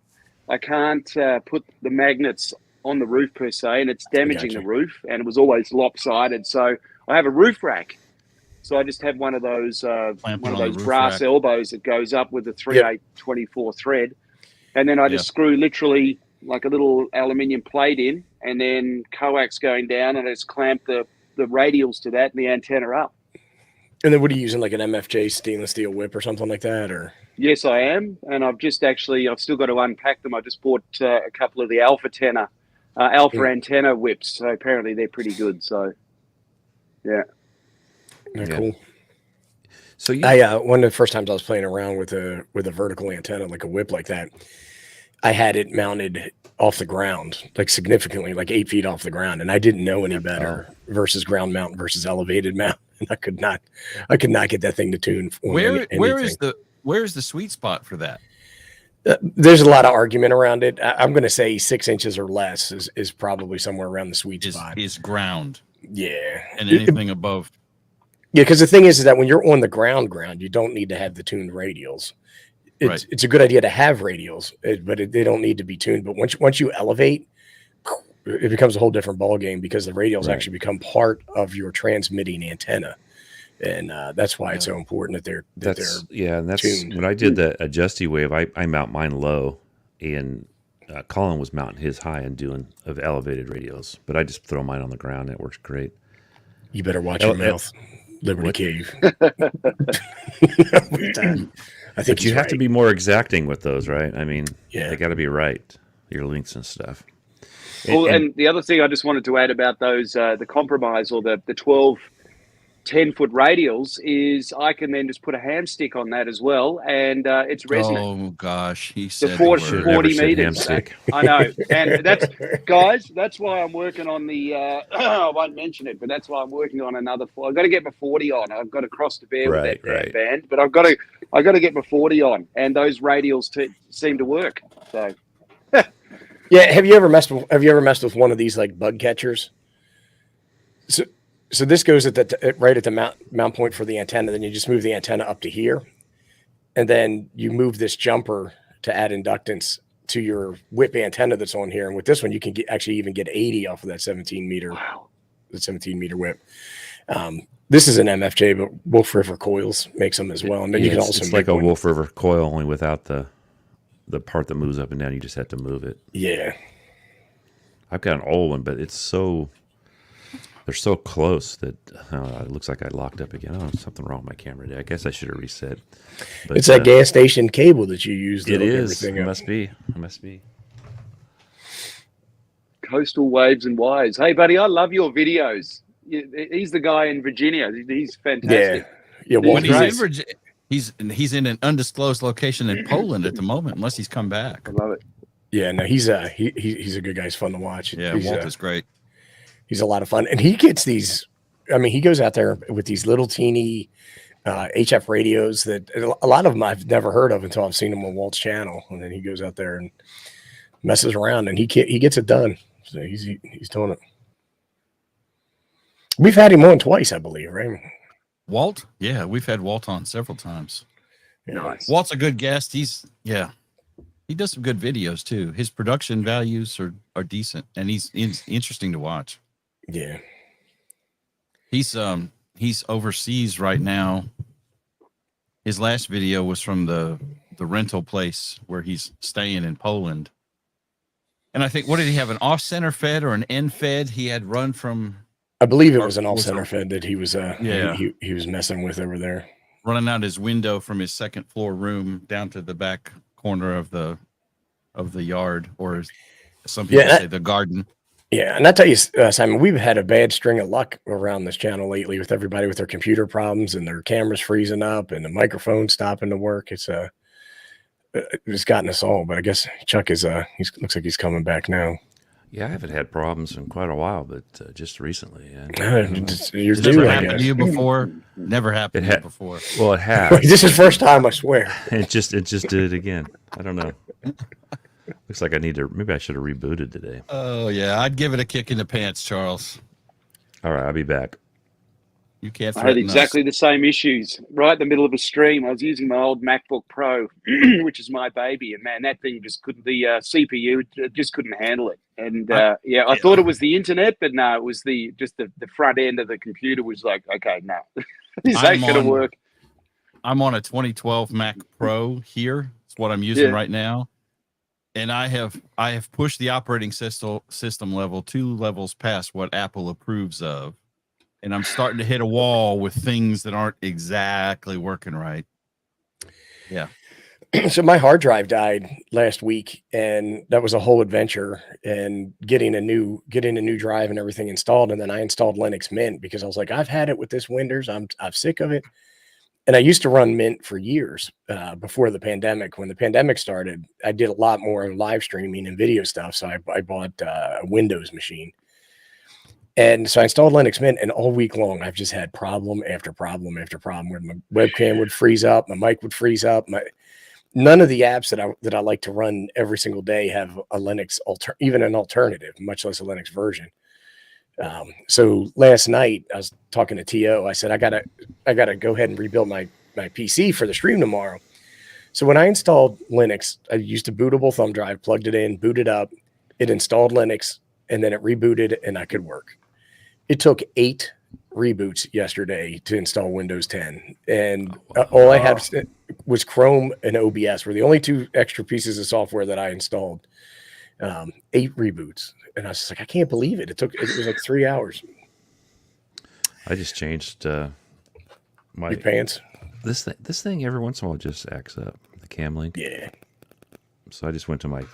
put the magnets on the roof per se, and it's damaging the roof, and it was always lopsided. So I have a roof rack. So I just have one of those brass rack elbows that goes up with a 3/8/24 thread, and then I just screw literally like a little aluminium plate in, and then coax going down, and I just clamp the radials to that and the antenna up. And then what are you using, like an MFJ stainless steel whip or something like that, or? Yes, I am, and I've still got to unpack them. I just bought a couple of the Alpha antenna whips, so apparently they're pretty good. So, yeah. Cool. So one of the first times I was playing around with a vertical antenna, like a whip like that, I had it mounted off the ground, like significantly, like 8 feet off the ground, and I didn't know any better versus ground mount versus elevated mount, and I could not get that thing to tune. Where is the sweet spot for that? There's a lot of argument around it. I'm going to say 6 inches or less is probably somewhere around the sweet spot. Is ground. Yeah. And anything above. Yeah, because the thing is that when you're on the ground, you don't need to have the tuned radials. It's a good idea to have radials, but they don't need to be tuned. But once you elevate, it becomes a whole different ballgame, because the radials actually become part of your transmitting antenna. And that's why it's so important that they're tuned. When I did the adjusty wave, I mount mine low, and Colin was mounting his high and doing of elevated radios, but I just throw mine on the ground and it works great. You better watch your mouth, Liberty Cave. I think you have to be more exacting with those, right? I mean, they got to be right, your lengths and stuff. Well, and the other thing I just wanted to add about those, the compromise, or the 12, 10-foot radials, is I can then just put a ham stick on that as well, and it's resonant. Oh gosh, he said 40 meters. I know, and that's why I'm working on the. I won't mention it, but that's why I'm working on another. I've got to get my 40 on. I've got to cross the bear with that band, but I've got to get my 40 on, and those radials seem to work. So. Yeah, have you ever messed with one of these like bug catchers? So this goes right at the mount point for the antenna. Then you just move the antenna up to here, and then you move this jumper to add inductance to your whip antenna that's on here. And with this one, you can actually even get 80 off of that 17 meter. Wow. The 17 meter whip. This is an MFJ, but Wolf River Coils makes them as well. And then you can also it's like a Wolf River coil, only without the part that moves up and down. You just have to move it. Yeah. I've got an old one, but they're so close that it looks like I locked up again. Oh, something wrong with my camera today. I guess I should have reset. But it's that gas station cable that you use. It is. It must be. Coastal Waves and Wires. Hey, buddy, I love your videos. he's the guy in Virginia. He's fantastic. Yeah. When he's in Virginia, he's in an undisclosed location in Poland at the moment, unless he's come back. I love it. Yeah, no, he's a good guy. He's fun to watch. Yeah, Walt is great. He's a lot of fun, and he gets these. I mean, he goes out there with these little teeny HF radios that a lot of them I've never heard of until I've seen them on Walt's channel, and then he goes out there and messes around, and he gets it done. So he's doing it. We've had him on twice, I believe, right? Walt? Yeah, we've had Walt on several times. Yeah. Nice. Walt's a good guest. He does some good videos too. His production values are decent, and he's interesting to watch. Yeah. He's overseas right now. His last video was from the rental place where he's staying in Poland. And I think, what did he have, an off-center fed or an end fed he had run from? I believe it was an all-center fed that he was he was messing with over there. Running out his window from his second floor room down to the back corner of the yard, or as some people say, the garden. Yeah, and I tell you, Simon, we've had a bad string of luck around this channel lately with everybody with their computer problems and their cameras freezing up and the microphone stopping to work. It's gotten us all, but I guess Chuck is looks like he's coming back now. Yeah, I haven't had problems in quite a while, but just recently. You're It's due, never I happened to guess. you before. Never happened to you before. Well, it has. This is first time, I swear. It just did it again. I don't know. Looks like maybe I should have rebooted today. Oh yeah, I'd give it a kick in the pants, Charles. All right, I'll be back. You can't. I had exactly the same issues right in the middle of a stream. I was using my old MacBook Pro, which is my baby, and man, that thing just couldn't. The CPU just couldn't handle it. And I thought it was the internet, but no, it was the front end of the computer was like, okay, no, this ain't gonna work. I'm on a 2012 Mac Pro here. It's what I'm using right now. And I have pushed the operating system level 2 levels past what Apple approves of. And I'm starting to hit a wall with things that aren't exactly working right. Yeah. So my hard drive died last week, and that was a whole adventure, and getting a new drive and everything installed. And then I installed Linux Mint because I was like, I've had it with this Windows. I'm sick of it. And I used to run Mint for years before the pandemic. When the pandemic started, I did a lot more live streaming and video stuff. So I bought a Windows machine. And so I installed Linux Mint, and all week long, I've just had problem after problem after problem where my webcam would freeze up, my mic would freeze up. None of the apps that I like to run every single day have a Linux even an alternative, much less a Linux version. So last night I was talking to T.O. I said, I gotta go ahead and rebuild my PC for the stream tomorrow. So when I installed Linux, I used a bootable thumb drive, plugged it in, booted up, it installed Linux, and then it rebooted and I could work. It took 8 reboots yesterday to install Windows 10. And all I had was Chrome and OBS were the only 2 extra pieces of software that I installed. 8 reboots. And I was just like, I can't believe it. It was like 3 hours. I just changed my your pants. This thing every once in a while just acts up. The cam link. Yeah. So I just went to my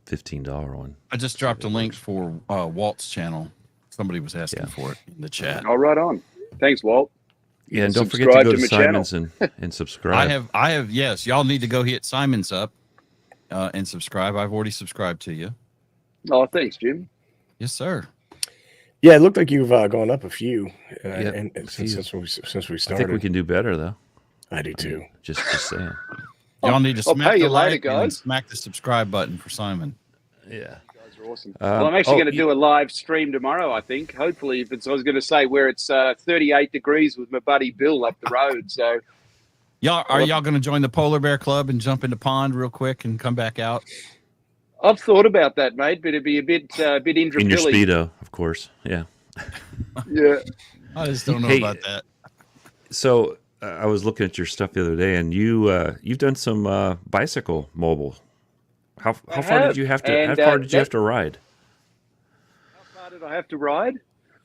$15 one. I just dropped a link for Walt's channel. Somebody was asking for it in the chat. Oh, right on. Thanks, Walt. Yeah, and don't forget to go to Simon's and subscribe. I have, yes. Y'all need to go hit Simon's up and subscribe. I've already subscribed to you. Oh, thanks, Jim. Yes, sir. Yeah, it looked like you've gone up a few, since we started. I think we can do better, though. I do too. Just saying. Y'all need to smack the like guys. and smack the subscribe button for Simon. Yeah. Awesome. Well, I'm actually going to do a live stream tomorrow, I think. Hopefully, I was going to say where it's 38 degrees with my buddy Bill up the road. So, are y'all going to join the Polar Bear Club and jump in the pond real quick and come back out? I've thought about that, mate, but it'd be a bit intra-pilly. In your Speedo, of course. Yeah. Yeah. I just don't know about that. So I was looking at your stuff the other day, and you've done some bicycle mobile. How far did you have to? How far did you have to ride? How far did I have to ride?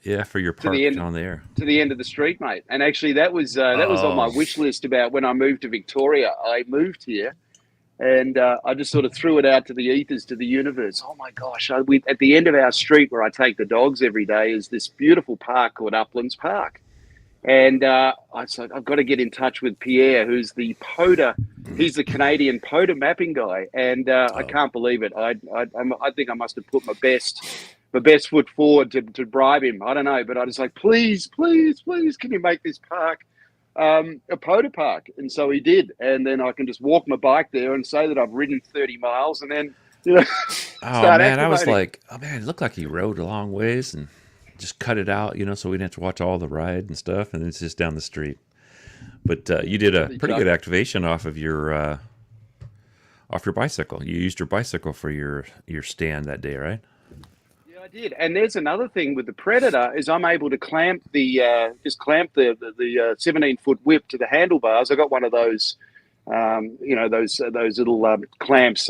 Yeah, for your park on there. To the end of the street, mate. And actually, that was on my wish list about when I moved to Victoria. I moved here, And I just sort of threw it out to the ethers, to the universe. Oh my gosh! At the end of our street where I take the dogs every day is this beautiful park called Uplands Park. And I said, I've got to get in touch with Pierre, who's the POTA. He's the Canadian POTA mapping guy. And I can't believe it. I think I must have put my best foot forward to bribe him. I don't know, but I was like, please, please, please, can you make this park a POTA park? And so he did. And then I can just walk my bike there and say that I've ridden 30 miles and then, oh man, I was like, oh man, it looked like he rode a long ways and just cut it out, so we didn't have to watch all the ride and stuff. And it's just down the street. But you did a pretty good activation off your bicycle. You used your bicycle for your stand that day, right? I did, and there's another thing with the Predator is I'm able to clamp the 17-foot whip to the handlebars. I got one of those, those little clamps.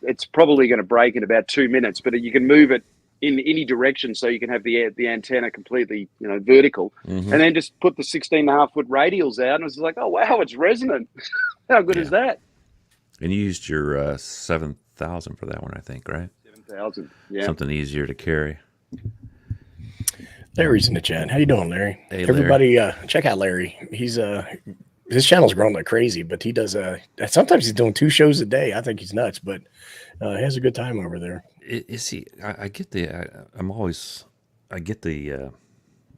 It's probably going to break in about 2 minutes, but you can move it in any direction, so you can have the antenna completely vertical, and then just put the 16.5-foot radials out, and I was like, oh wow, it's resonant. How good is that? And you used your 7000 for that one, I think, right? 7,000, yeah. Something easier to carry. Larry's in the chat. How you doing, Larry? Hey, everybody, check out Larry. He's his channel's growing like crazy, but he does sometimes he's doing 2 shows a day. I think he's nuts, but he has a good time over there. Is he? I get the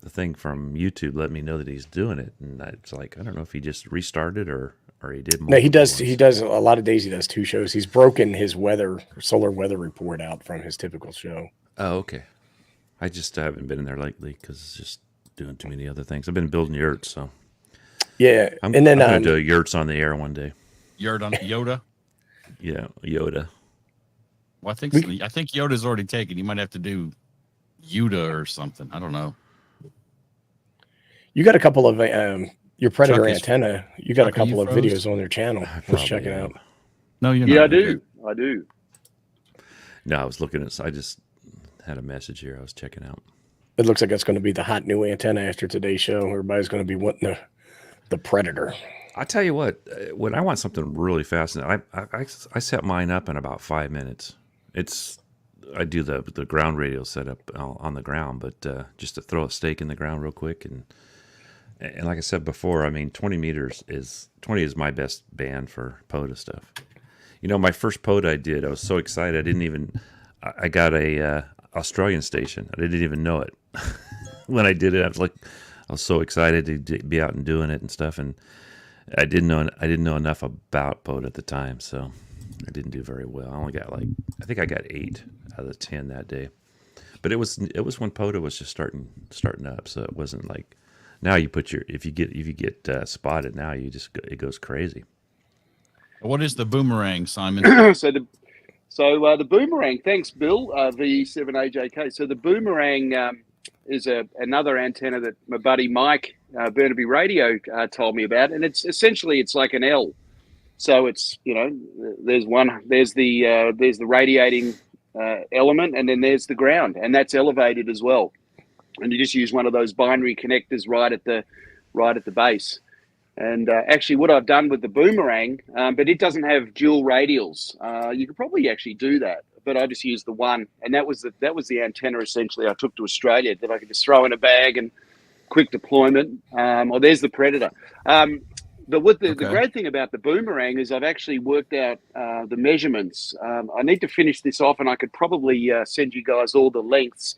thing from YouTube letting me know that he's doing it, and it's like I don't know if he just restarted or he did. No, he does. He does a lot of days. He does 2 shows. He's broken his solar weather report out from his typical show. Oh, okay. I just haven't been in there lately because it's just doing too many other things. I've been building yurts, so yeah. I'm gonna do yurts on the air one day. Yurt on Yoda. Yeah, Yoda. Well, I think Yoda's already taken. You might have to do Yuda or something. I don't know. You got a couple of your Predator antenna. You got a couple of videos on their channel. Let's check it out. No, you're not. Yeah, I do. No, I was looking at. I just had a message here. I was checking out. It looks like it's going to be the hot new antenna after today's show. Everybody's going to be wanting the Predator. I tell you what, when I want something really fast, I set mine up in about 5 minutes. I do the ground radio setup on the ground, but just to throw a stake in the ground real quick, and like I said before, I mean 20 is my best band for POTA stuff. My first POTA I did, I was so excited. I got a Australian station. I didn't even know it when I did it. I was so excited to be out and doing it and stuff, and I didn't know enough about POTA at the time, so I didn't do very well. I only got I think I got 8 out of 10 that day. But it was when POTA was just starting up, so it wasn't like now you put if you get spotted now it goes crazy. What is the boomerang, Simon? So the boomerang. Thanks, Bill. VA7BIX. So the boomerang is another antenna that my buddy Mike Burnaby Radio told me about, and it's like an L. So it's there's the radiating element, and then there's the ground, and that's elevated as well. And you just use one of those binary connectors right at the base. And actually, what I've done with the boomerang, but it doesn't have dual radials. You could probably actually do that, but I just used the one, and that was the antenna essentially I took to Australia that I could just throw in a bag and quick deployment. There's the Predator. The great thing about the boomerang is I've actually worked out the measurements. I need to finish this off, and I could probably send you guys all the lengths,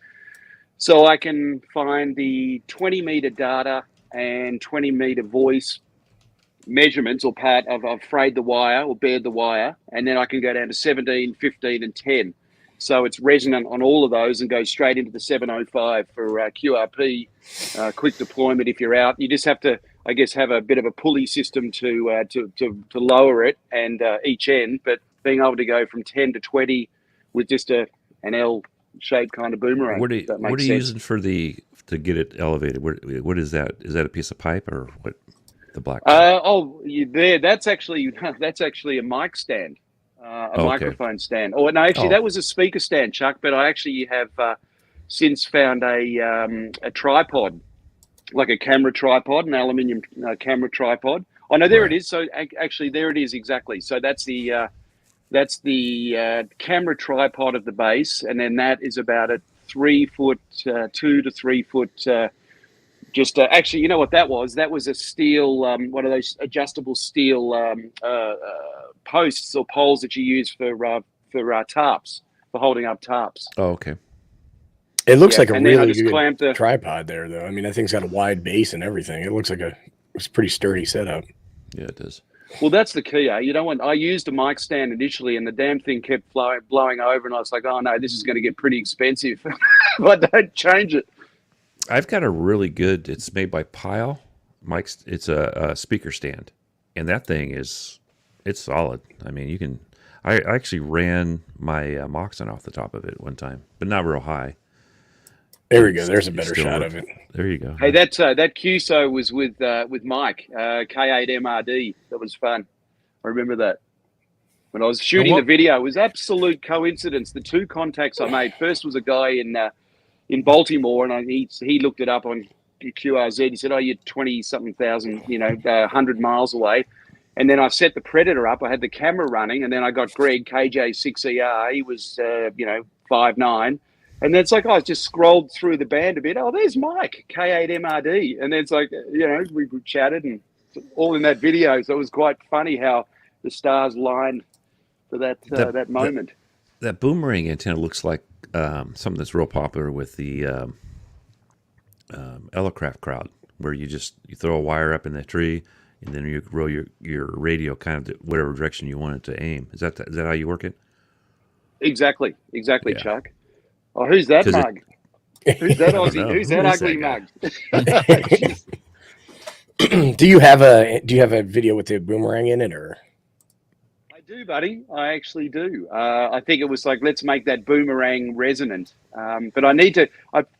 so I can find the 20-meter data and 20-meter voice measurements or part of I've frayed the wire or bared the wire, and then I can go down to 17, 15, and 10. So it's resonant on all of those and goes straight into the 705 for QRP, quick deployment. If you're out, you just have to, I guess, have a bit of a pulley system to lower it and each end, but being able to go from 10 to 20 with just an L-shaped kind of boomerang. What are you using to get it elevated? What is that? Is that a piece of pipe or what? The black. That's actually a mic stand, microphone stand. Oh no, actually that was a speaker stand, Chuck. But I actually have since found a tripod, like a camera tripod, an aluminium camera tripod. Oh no, there it is. So actually, there it is exactly. So that's the That's the camera tripod of the base, and then that is about a 3 foot, 2 to 3 foot. Actually, you know what that was? That was a steel, one of those adjustable steel posts or poles that you use for tarps, for holding up tarps. Oh, okay. It looks like a really good tripod there, though. I mean, that thing's got a wide base and everything. It looks like it's a pretty sturdy setup. Yeah, it does. Well, that's the key. You don't want. I used a mic stand initially, and the damn thing kept blowing over, and I was like, "Oh no, this is going to get pretty expensive." But don't change it. I've got a really good. It's made by Pile. Mike's. It's a speaker stand, and that thing it's solid. I mean, you can. I actually ran my Moxon off the top of it one time, but not real high. There we go. There's a better shot of it. There you go. Hey, that QSO was with Mike, K8MRD. That was fun. I remember that. When I was shooting the video, it was absolute coincidence. The two contacts I made, first was a guy in Baltimore, and he looked it up on QRZ. He said, "Oh, you're 20-something thousand, 100 miles away." And then I set the Predator up. I had the camera running, and then I got Greg, KJ6ER. He was, 5'9". And then it's like, I just scrolled through the band a bit. Oh, there's Mike, K8MRD. And then it's like, we chatted and all in that video. So it was quite funny how the stars lined for that moment. That boomerang antenna looks like something that's real popular with the Elecraft crowd, where you throw a wire up in the tree and then you roll your radio kind of whatever direction you want it to aim. Is that how you work it? Exactly, yeah. Chuck. Oh, who's that mug? Who's that Aussie? Who's that ugly mug? Do you have a video with the boomerang in it, or? I do, buddy. I actually do. I think it was like, let's make that boomerang resonant. But I need to.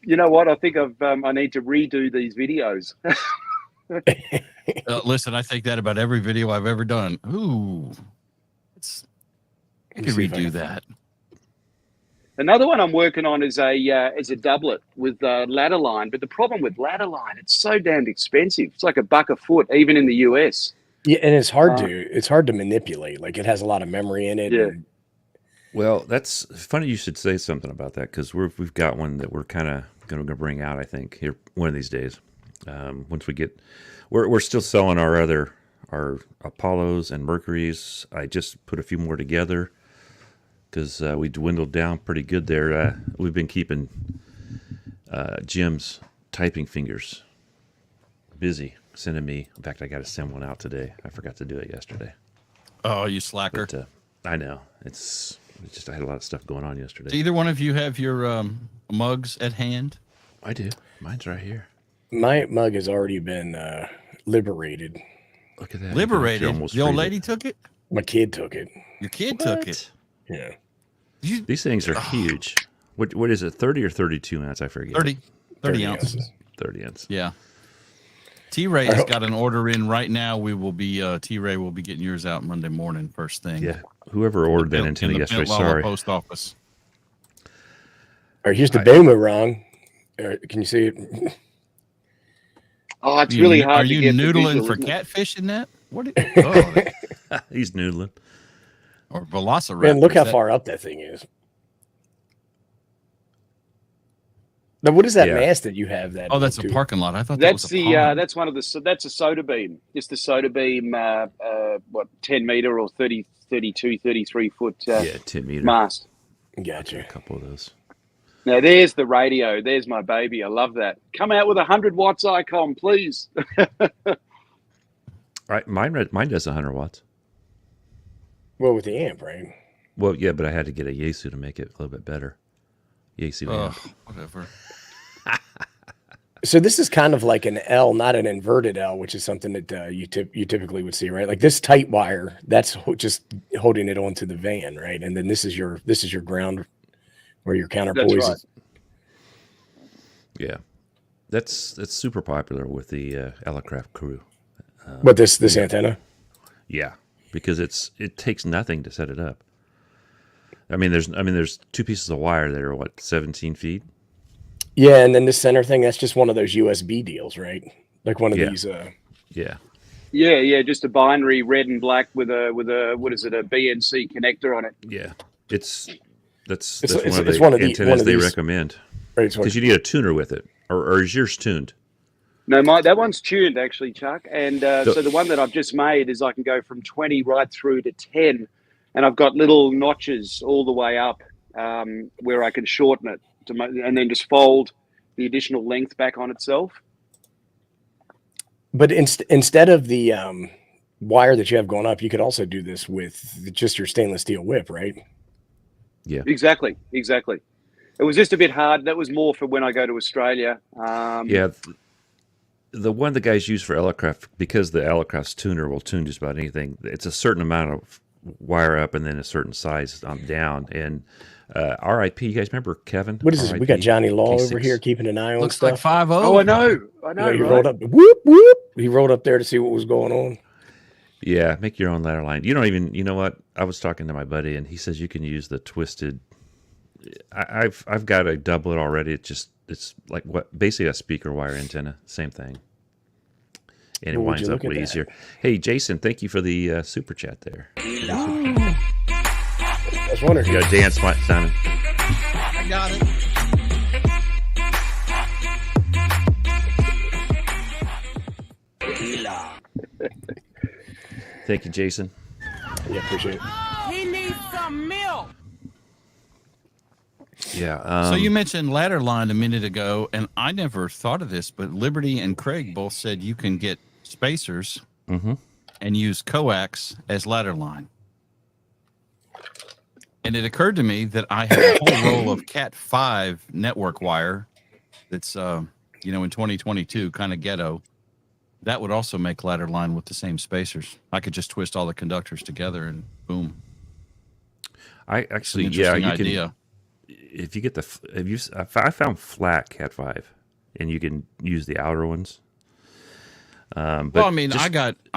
You know what? I think I need to redo these videos. Listen, I think that about every video I've ever done. Ooh, I could redo that. Another one I'm working on is a doublet with ladder line. But the problem with ladder line, it's so damned expensive. It's like $1 a foot, even in the US. Yeah, and it's hard to manipulate. Like, it has a lot of memory in it. Yeah. Well, that's funny you should say something about that, because we've got one that we're kind of going to bring out, I think, here one of these days. Once we get, we're still selling our Apollos and Mercuries. I just put a few more together because we dwindled down pretty good there. We've been keeping Jim's typing fingers busy, sending me. In fact, I got to send one out today. I forgot to do it yesterday. Oh, you slacker! But, I know it's just I had a lot of stuff going on yesterday. Do either one of you have your mugs at hand? I do. Mine's right here. My mug has already been liberated. Look at that! Liberated. The old lady took it. My kid took it. Your kid took it. Yeah. These things are huge. What is it? 30 or 32 ounce? I forget. 30 ounces. 30 ounces. Yeah. T-Ray's got an order in right now. We will be T-Ray will be getting yours out Monday morning, first thing. Yeah. Whoever ordered that antenna yesterday, sorry. Post office. All right, here's the boomerang. Can you see it? Oh, it's really hard to get. Are you noodling for catfish in that? What? He's noodling. Or velociraptor. Man, look how far up that thing is. Now, what is that mast that you have? That's a parking lot. I thought that's that was a pond. that's one of the. That's a soda beam. It's the soda beam. 10 meter or 30, 32, 33 foot. 10 meter mast. Gotcha. A couple of those. Now there's the radio. There's my baby. I love that. Come out with 100 watts icon, please. Right, mine does 100 watts. Well, with the amp, right? Well, yeah, but I had to get a Yaesu to make it a little bit better. Yaesu amp. Whatever. So this is kind of like an L, not an inverted L, which is something that you typically would see, right? Like this tight wire, that's just holding it onto the van, right? And then this is your ground where your counterpoise is. Right. Yeah, that's super popular with the Elecraft crew. But this antenna? Yeah, because it takes nothing to set it up. I mean, there's two pieces of wire that are 17 feet. Yeah, and then this center thing, that's just one of those USB deals, right? Like one of these. Yeah. Yeah, just a binary red and black with a what is it, a BNC connector on it. Yeah, that's It's one of the one antennas of they these. recommend Right, because you need a tuner with it, or is yours tuned? No, that one's tuned actually, Chuck. And so the one that I've just made is I can go from 20 right through to 10, and I've got little notches all the way up where I can shorten it and then just fold the additional length back on itself. But instead of the wire that you have going up, you could also do this with just your stainless steel whip, right? Yeah, exactly. It was just a bit hard. That was more for when I go to Australia. Yeah, the one the guys use for Elecraft, because the Elecraft's tuner will tune just about anything. It's a certain amount of wire up and then a certain size down. And RIP, you guys remember Kevin? What is this? RIP? We got Johnny Law K6. over here keeping an eye on Looks stuff. like 5-0. Oh, I know. He Right? rolled up. Whoop whoop. He rolled up there to see what was going on. Yeah, make your own ladder line. You don't even. You know what? I was talking to my buddy, and he says you can use the twisted. I've got a doublet already. It's like basically a speaker wire antenna. Same thing. And it Well, would winds you up look way at that? easier. Hey, Jason, thank you for the super chat there. I was wondering. You got a dance, Simon. I got it. Thank you, Jason. Yeah, appreciate it. He needs some milk. Yeah. So you mentioned ladder line a minute ago, and I never thought of this, but Liberty and Craig both said you can get spacers and use coax as ladder line. And it occurred to me that I have a whole roll of Cat 5 network wire that's, in 2022, kind of ghetto. That would also make ladder line with the same spacers. I could just twist all the conductors together and boom. I actually, It's an yeah, interesting you can. idea. If you get I found flat Cat 5, and you can use the outer ones. But Well, I mean, I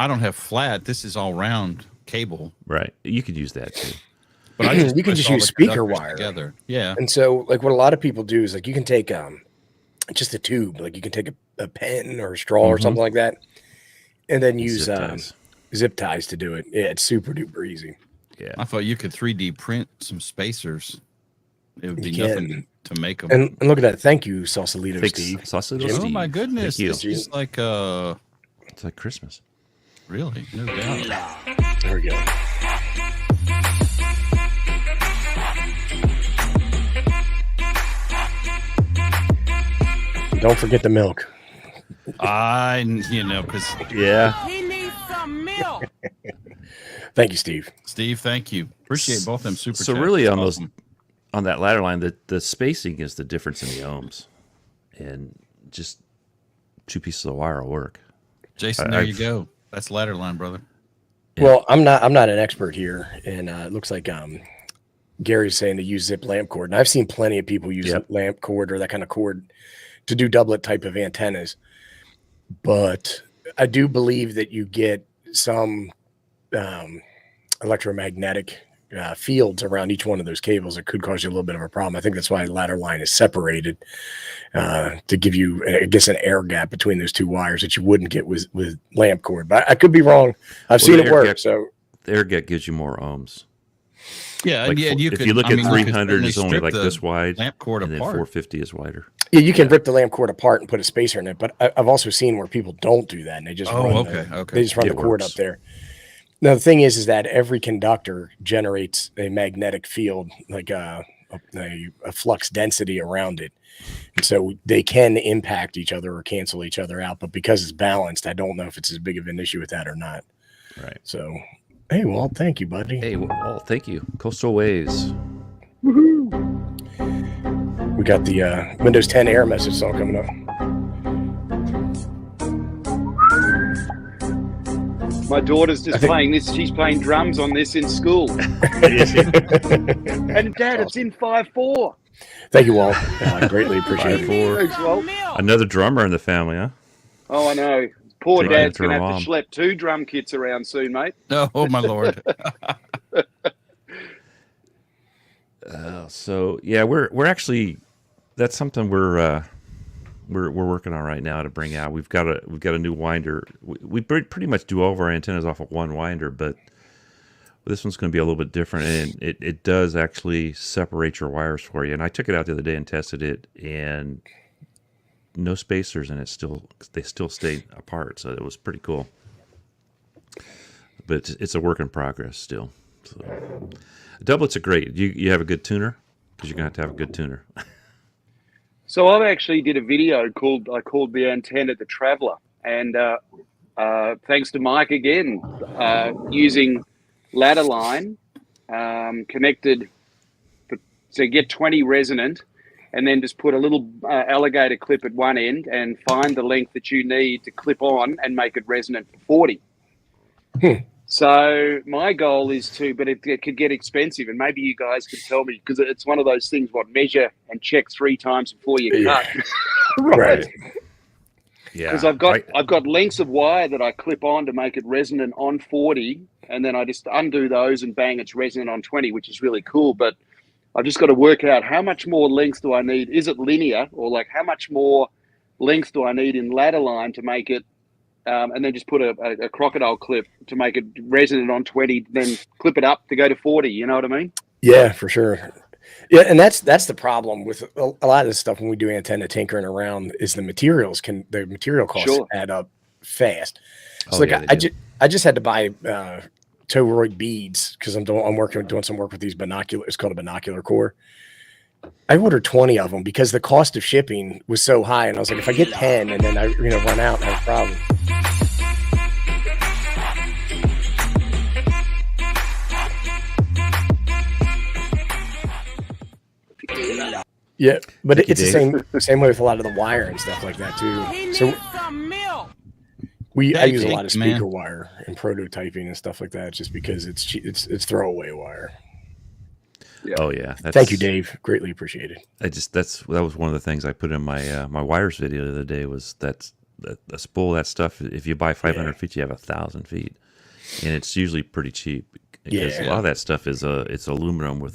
don't have flat. This is all round cable. right. You could use that too. But I just You can twist just all use the speaker conductors wire. together. Yeah. And so, like, what a lot of people do is, like, you can take just a tube, like, you can take a pen or a straw or something like that, and then use zip ties to do it. Yeah, it's super duper easy. Yeah. I thought you could 3D print some spacers. It would be You nothing to make them. And look at that. Thank you, Sausalito Thanks, Steve. Sausalito Oh Steve. my goodness! Thank you. This is like It's like Christmas. really no doubt. There we go. Don't forget the milk. Because Yeah. He needs some milk. Thank you, Steve. Steve, thank you. Appreciate both them super. So chats. really, That's on awesome. on that ladder line, the spacing is the difference in the ohms, and just two pieces of wire will work. Jason, there you go. That's ladder line, brother. Yeah. Well, I'm not an expert here, and it looks like Gary's saying to use zip lamp cord, and I've seen plenty of people use lamp cord or that kind of cord to do doublet type of antennas. But I do believe that you get some electromagnetic fields around each one of those cables that could cause you a little bit of a problem. I think that's why ladder line is separated to give you, I guess, an air gap between those two wires that you wouldn't get with lamp cord. But I could be wrong. I've seen it work. So the air gap gives you more ohms. Yeah, Like and if you look at 300 is is only like this wide, lamp cord and then apart. 450 is wider. yeah, you can rip the lamp cord apart and put a spacer in it. But I've also seen where people don't do that, and they just they just run It the cord works. up there. Now the thing is that every conductor generates a magnetic field, like a flux density around it, and so they can impact each other or cancel each other out. But because it's balanced, I don't know if it's as big of an issue with that or not. Right. So, hey, Walt, thank you, buddy. Hey, well, thank you. Coastal Ways. We got the Windows 10 error message song coming up. My daughter's just playing this. She's playing drums on this in school. And Dad, it's in 5/4. Thank you, Walt. Greatly appreciate it. Thanks, Walt. Another drummer in the family, huh? Oh, I know. Poor Take Dad's it going to to have Mom. to schlep 2 drum kits around soon, mate. Oh my lord! So yeah, we're actually, that's something we're we're working on right now to bring out. We've got a new winder. We pretty much do all of our antennas off of one winder, but this one's going to be a little bit different, and it does actually separate your wires for you. And I took it out the other day and tested it, and no spacers, and they still stay apart. So it was pretty cool. But it's a work in progress still. So doublets are great. You have a good tuner, because you're going to have a good tuner. So I actually did a video called the antenna the Traveler, and thanks to Mike again, using ladder line connected to get 20 resonant, and then just put a little alligator clip at one end and find the length that you need to clip on and make it resonant for 40. So my goal is but it could get expensive, and maybe you guys can tell me, because it's one of those things, measure and check 3 times before you cut. Right. Yeah. Because I've got lengths of wire that I clip on to make it resonant on 40, and then I just undo those and bang, it's resonant on 20, which is really cool. But I've just got to work out how much more length do I need? Is it linear, or like how much more length do I need in ladder line to make it? And then just put a crocodile clip to make it resonant on 20, then clip it up to go to 40. You know what I mean? Yeah, for sure. Yeah, and that's the problem with a lot of this stuff when we do antenna tinkering around, is the material costs add up fast. So I just had to buy toroid beads because I'm doing some work with these binoculars. It's called a binocular core. I ordered 20 of them because the cost of shipping was so high, and I was like, if I get 10 and then I run out, no problem. Yeah, but it's the same way with a lot of the wire and stuff like that too. So I use a lot of speaker wire and prototyping and stuff like that, just because it's throwaway wire. Yeah. Oh yeah! Thank you, Dave. Greatly appreciated. That was one of the things I put in my my wires video the other day, was that a spool of that stuff. If you buy 500 feet, you have 1,000 feet, and it's usually pretty cheap because a lot of that stuff is it's aluminum with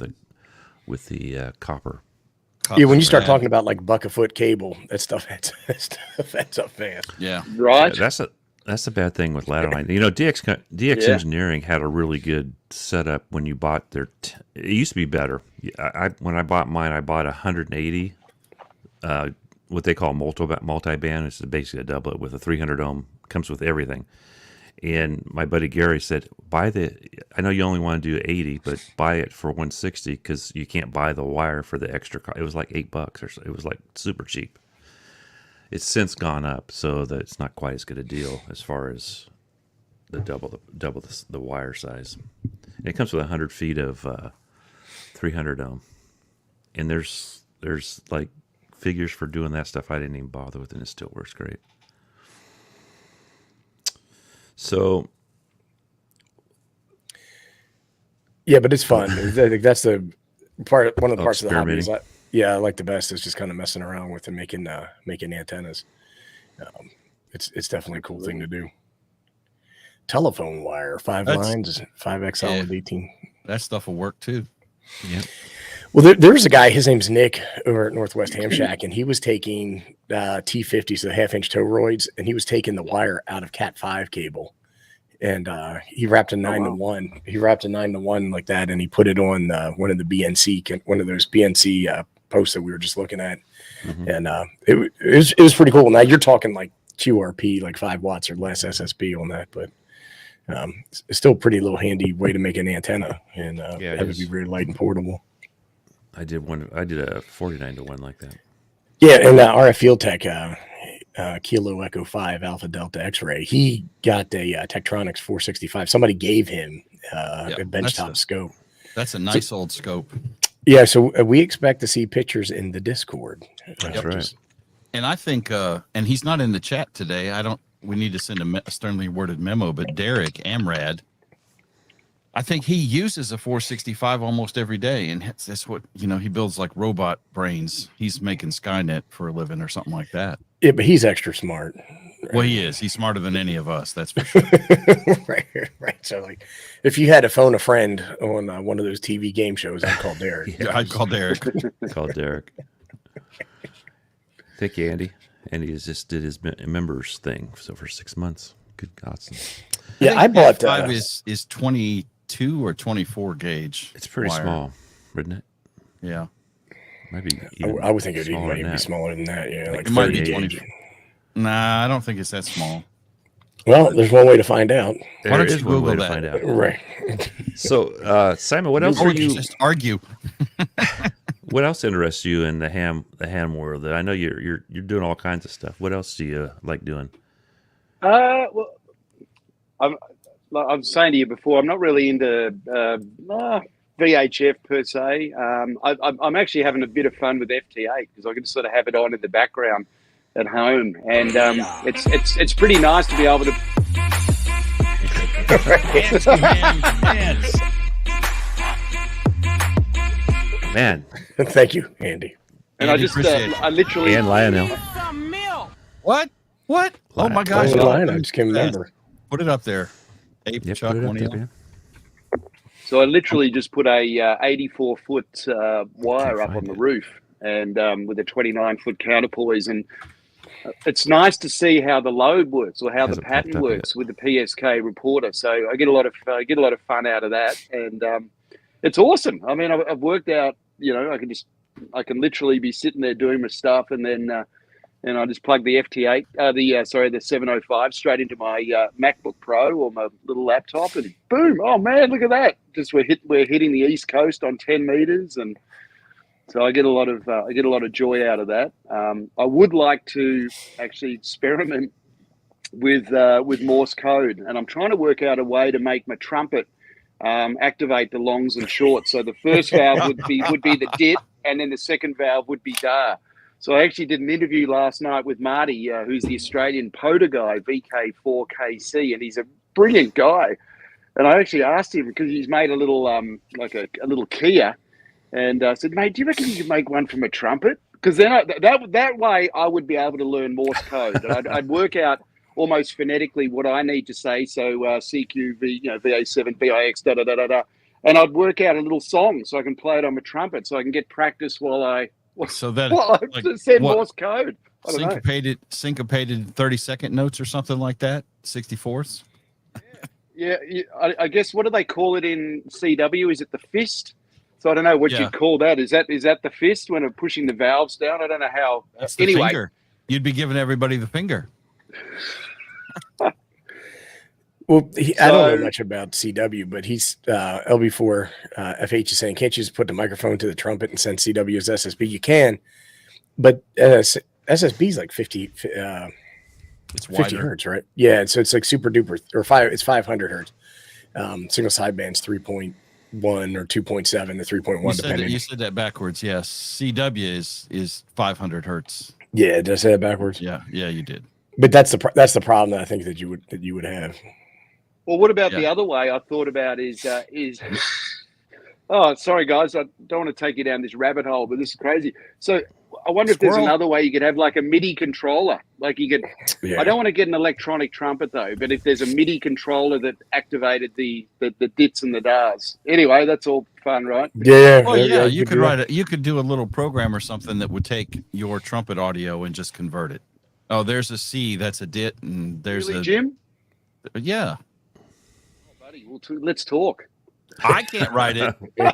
the copper. Yeah, when you start talking about like buck a foot cable, that stuff adds up fast. Yeah, right. Yeah, that's the bad thing with ladder line. DX Engineering had a really good setup when you bought their. It used to be better. When I bought mine, I bought 180. What they call multi-band. It's basically a doublet with a 300 ohm. Comes with everything. And my buddy Gary said, I know you only want to do 80, but buy it for 160 because you can't buy the wire for the extra. It was like $8 or so. It was like super cheap. It's since gone up, so that it's not quite as good a deal as far as the double the wire size. And it comes with 100 feet of 300 ohm, and there's like figures for doing that stuff I didn't even bother with, and it still works great. So, yeah, but it's fun. I think that's the part. One of the parts of the hobby is I like the best is just kind of messing around with and making antennas. It's definitely a cool thing to do. Telephone wire, 5 lines, 5XL with 18. That stuff will work too. Yeah. Well, there's a guy. His name's Nick over at Northwest Ham Shack, and he was taking T50s, so the 1/2-inch toroids, and he was taking the wire out of Cat 5 cable, and he wrapped a 9-to-1. He wrapped a 9-to-1 like that, and he put it on one of the those BNC posts that we were just looking at, and it was pretty cool. Now you're talking like QRP, like 5 watts or less SSB on that, but it's still a pretty little handy way to make an antenna, and have it be very light and portable. I did a 49-to-1 like that. Yeah, and RF Field Tech, Kilo Echo 5 Alpha Delta X-ray, he got a Tektronix 465. Somebody gave him a benchtop scope. That's a nice old scope. Yeah, so we expect to see pictures in the Discord. That's right. And I think, and he's not in the chat today. We need to send a sternly worded memo, but Derek Amrad, I think he uses a 465 almost every day, and that's what he builds, like robot brains. He's making Skynet for a living or something like that. Yeah, but he's extra smart. Right? Well, he is. He's smarter than any of us. That's for sure. right. So, like, if you had to phone a friend on one of those TV game shows, I'd call Derek. I'd call Derek. Call Derek. Thank you, Andy. and he just did his members thing. So for 6 months, good God. Yeah, I bought F5 is 22 or 24 gauge. It's pretty wire. small, isn't it? Yeah, I would think it might be smaller than that. Yeah, like it might be 30 20. Nah, I don't think it's that small. Well, there's one way to find out. Why don't you Google that? Find out. Right. So, Simon, what else Or are you? Just argue. What else interests you in the ham world? I know you're doing all kinds of stuff. What else do you like doing? Well, I'm saying to you before, I'm not really into VHF per se. I'm actually having a bit of fun with FT8 because I can sort of have it on in the background at home, and it's pretty nice to be able to. Man, thank you, Andy. And I literally and Lionel. What? Oh my gosh! I just can't remember. Put it up there. Chuck, put it up there, So I literally just put a 84-foot wire up on the roof, and with a 29-foot counterpoise, and it's nice to see how the load works or how the pattern works with the PSK reporter. So I get a lot of fun out of that, and it's awesome. I mean, I've worked out, I can literally be sitting there doing my stuff, and then and I just plug the FT8, the 705 straight into my MacBook Pro or my little laptop, and boom! Oh man, look at that! Just we're hitting the East Coast on 10 meters, and so I get a lot of joy out of that. I would like to actually experiment with Morse code, and I'm trying to work out a way to make my trumpet activate the longs and shorts. So the first valve would be the dit, and then the second valve would be da. So I actually did an interview last night with Marty, who's the Australian POTA guy, VK4KC, and he's a brilliant guy. And I actually asked him because he's made a little like a little Kia, and I said, mate, do you reckon you could make one from a trumpet? Because then that way I would be able to learn Morse code. And I'd work out almost phonetically what I need to say. So CQ, VA7BIX, da da da da da, and I'd work out a little song so I can play it on my trumpet, so I can get practice while I send Morse code. Syncopated 30-second notes or something like that. 64ths. Yeah, I guess, what do they call it in CW? Is it the fist? So I don't know what you'd call that. Is that the fist when I'm pushing the valves down? I don't know how. That's the finger. You'd be giving everybody the finger. Well, I don't know much about CW, but he's LB4 FH is saying, can't you just put the microphone to the trumpet and send CW as SSB? You can, but SSB is like 50. It's 50 hertz, right? Yeah, so it's like super duper, it's 500 hertz. Single sideband's 3.1 or 2.7 to 3.1, depending. You said that backwards. Yes, CW is 500 hertz. Yeah, did I say that backwards? Yeah, you did. But that's the problem that I think that you would have. Well, what about the other way I thought about is oh, sorry guys, I don't want to take you down this rabbit hole, but this is crazy. So I wonder if there's another way you could have like a MIDI controller. Like you could, I don't want to get an electronic trumpet though, but if there's a MIDI controller that activated the dits and the dars. Anyway, that's all fun, right? Yeah. Oh yeah, you could write it. You could do a little program or something that would take your trumpet audio and just convert it. Oh, there's a C, that's a dit, and there's really, Jim? Yeah. Oh, buddy, let's talk. I can't write it. No,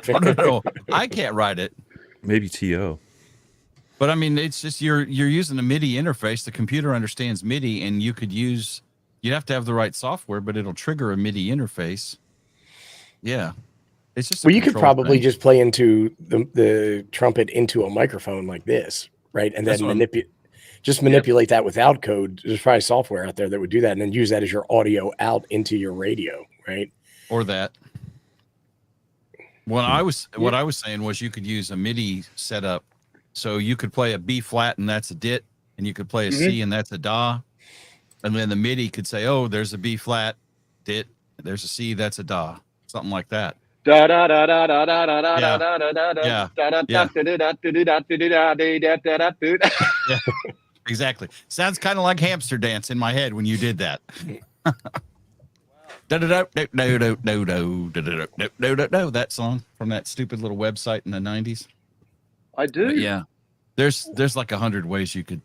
I can't write it. Maybe TO. But I mean, it's just you're using a MIDI interface. The computer understands MIDI, and you'd have to have the right software, but it'll trigger a MIDI interface. Yeah. It's just you could probably just play into the trumpet into a microphone like this, right? And then manipulate that without code. There's probably software out there that would do that, and then use that as your audio out into your radio, right? Or that. What I was saying was you could use a MIDI setup, so you could play a B flat and that's a dit, and you could play a C and that's a da, and then the MIDI could say, oh, there's a B flat dit, there's a C, that's a da, something like that. Da da da da da da da da da da da da da. Exactly. Sounds kind of like hamster dance in my head when you did that. That song from that stupid little website in the 90s. I do. But yeah. There's like 100 ways you could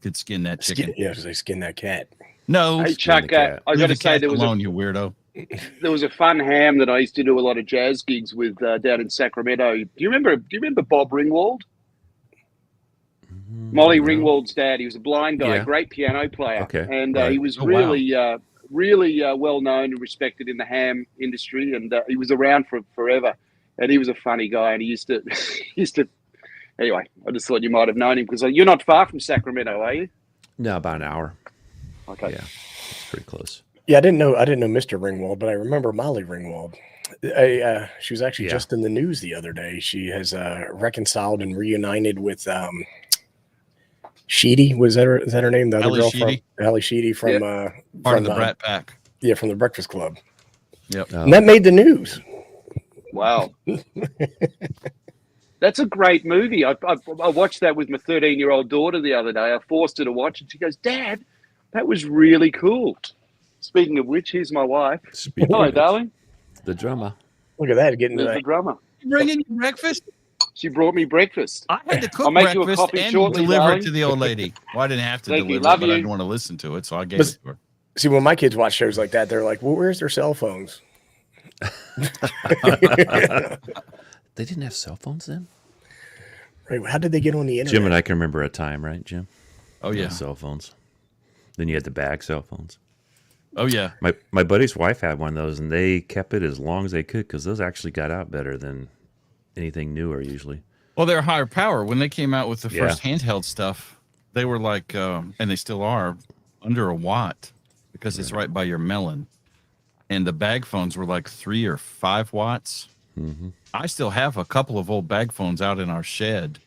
could skin that chicken. They skin that cat. No. Hey, Chuck, I got to say there was you weirdo. There was a fun ham that I used to do a lot of jazz gigs with down in Sacramento. Do you remember Bob Ringwald? Molly Ringwald's dad. He was a blind guy, great piano player, and he was really well known and respected in the ham industry, and he was around for forever. And he was a funny guy, and he used to Anyway, I just thought you might have known him because you're not far from Sacramento, are you? No, about an hour. Okay, yeah, it's pretty close. Yeah, I didn't know Mr. Ringwald, but I remember Molly Ringwald. She was actually just in the news the other day. She has reconciled and reunited with Sheedy. Is that her name? The other girl from Ally Sheedy from part of the Brat Pack. Yeah, from the Breakfast Club. Yep, and that made the news. Wow. That's a great movie. I watched that with my 13-year-old daughter the other day. I forced her to watch it. She goes, "Dad, that was really cool." Speaking of which, here's my wife. Hello, darling. The drummer. Look at that, getting to the drummer. You bringing you breakfast? She brought me breakfast. I had to cook I'll make breakfast you a coffee and shortly, deliver darling. it to the old lady. Well, I didn't have to deliver it, Love but you. I didn't want to listen to it, so I gave it to her. See, when my kids watch shows like that, they're like, "Well, where's their cell phones?" They didn't have cell phones then? Right? How did they get on the internet? Jim and I can remember a time, right, Jim? Oh, yeah. No cell phones. Then you had the bag cell phones. Oh, yeah. My buddy's wife had one of those, and they kept it as long as they could because those actually got out better than anything newer usually. Well, they're higher power. When they came out with the first handheld stuff, they were like, and they still are, under a watt because it's right by your melon. And the bag phones were like 3 or 5 watts. Mm-hmm. I still have a couple of old bag phones out in our shed.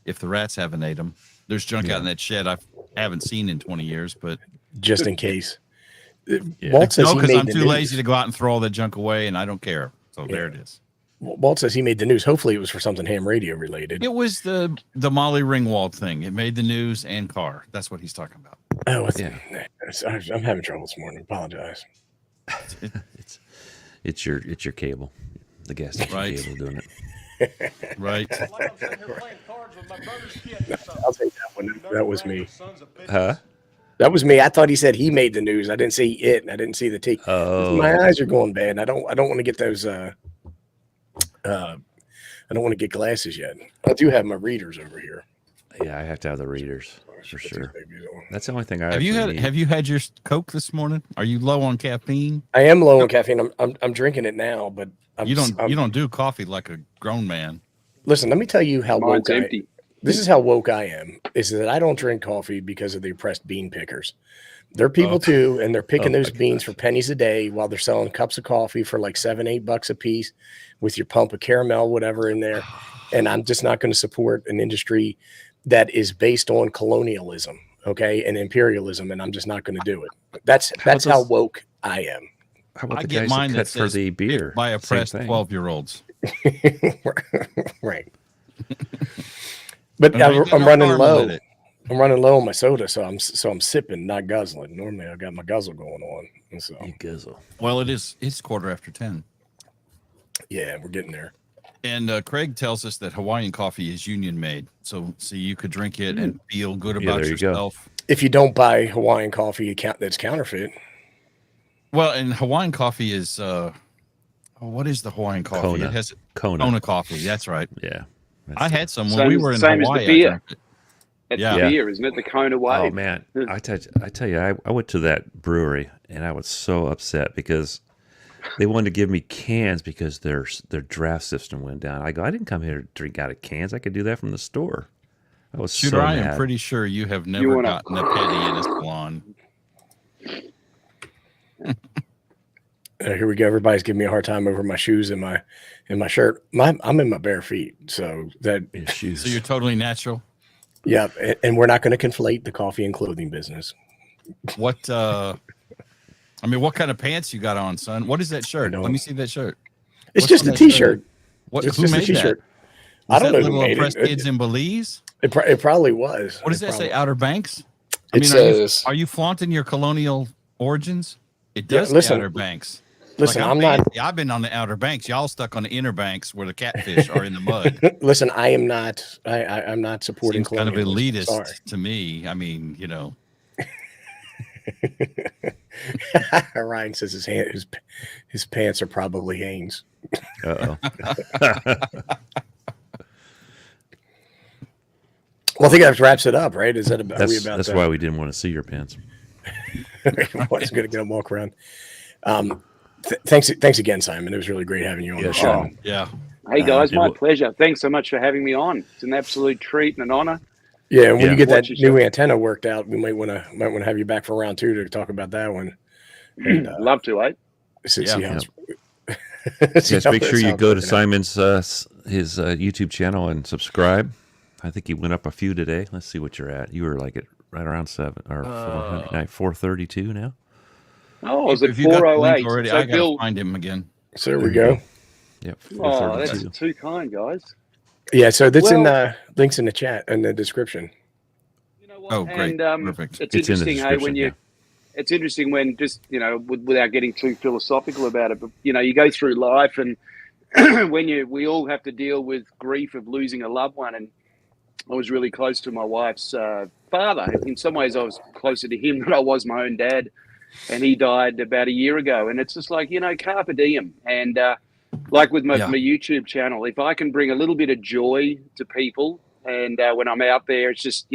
If the rats haven't ate them, there's junk out in that shed I haven't seen in 20 years, but just in case. Walt says because I'm too lazy to go out and throw all that junk away, and I don't care. So there it is. Walt says he made the news. Hopefully, it was for something ham radio related. It was the Molly Ringwald thing. It made the news and car. That's what he's talking about. Oh, I'm having trouble this morning. Apologize. It's your cable. The gas station cable doing it. Right. I'll take that one. That was me. Huh? That was me. I thought he said he made the news. I didn't see it, and I didn't see the take. Oh, my eyes are going bad. I don't want to get those. I don't want to get glasses yet. I do have my readers over here. Yeah, I have to have the readers for sure. That's the only thing I have you had your Coke this morning? Are you low on caffeine? I am low on caffeine. I'm drinking it now, but you don't do coffee like a grown man. Listen, let me tell you how woke this is how woke I am. Is that I don't drink coffee because of the oppressed bean pickers. They're people too, and they're picking those beans for pennies a day while they're selling cups of coffee for like $7-8 a piece with your pump of caramel, whatever in there. And I'm just not going to support an industry that is based on colonialism, and imperialism, and I'm just not going to do it. That's how woke I am. How about the guys that cut for the beer by oppressed 12-year-olds? Right. But I'm running low. I'm running low on my soda, so I'm sipping, not guzzling. Normally, I got my guzzle going on. And so you guzzle. Well, it's 10:15. Yeah, we're getting there. And Craig tells us that Hawaiian coffee is union made, so you could drink it and feel good about yourself. If you don't buy Hawaiian coffee, that's counterfeit. Well, and Hawaiian coffee is what is the Hawaiian coffee? Kona. It has Kona coffee. That's right. Yeah, I had some when we were in Hawaii. As the beer. It's the beer, isn't it? The Kona way. Oh man, I tell you, I went to that brewery and I was so upset because they wanted to give me cans because their draft system went down. I go, I didn't come here to drink out of cans. I could do that from the store. I was Shooter, so I mad. am pretty sure you have never gotten a penny in a salon. Here we go. Everybody's giving me a hard time over my shoes and my shirt. I'm in my bare feet, so that shoes. So you're totally natural. Yeah, and we're not going to conflate the coffee and clothing business. What what kind of pants you got on, son? What is that shirt? Let me see that shirt. It's just a t-shirt. Who made that? I don't know who made it. Kids in Belize? It probably was. What does that say? Outer Banks? It says. Are you flaunting your colonial origins? It does say Outer Banks. Listen, like I'm not. I've been on the Outer Banks. Y'all stuck on the Inner Banks where the catfish are in the mud. Listen, I am not. I'm not supporting. Seems kind of colonialism. elitist Sorry. to me. I mean, you know. Ryan says his pants are probably Hanes. Uh-oh. Well, I think that wraps it up, right? Is that about? That's why we didn't want to see your pants. I was going to get a walk around. Thanks again, Simon. It was really great having you on the show. Yeah. Hey guys, my pleasure. Thanks so much for having me on. It's an absolute treat and an honor. Yeah, and when you get that new antenna worked out, we might want to have you back for round 2 to talk about that one. And, love to, eh? See how yes, make sure you go to Simon's his YouTube channel and subscribe. I think he went up a few today. Let's see what you're at. You were like at right around 432 now. Oh, I was at 408. Already, so I gotta find him again. So there we go. Yep. Oh, that's too kind, guys. Yeah, so that's in the links in the chat and the description. You know what? Oh, great. And, Perfect. It's interesting, hey, when you it's interesting when just, without getting too philosophical about it, but you go through life and when we all have to deal with grief of losing a loved one, and I was really close to my wife's father. In some ways, I was closer to him than I was my own dad, and he died about a year ago. And it's just like, carpe diem. And like with my YouTube channel, if I can bring a little bit of joy to people, and when I'm out there, it's just,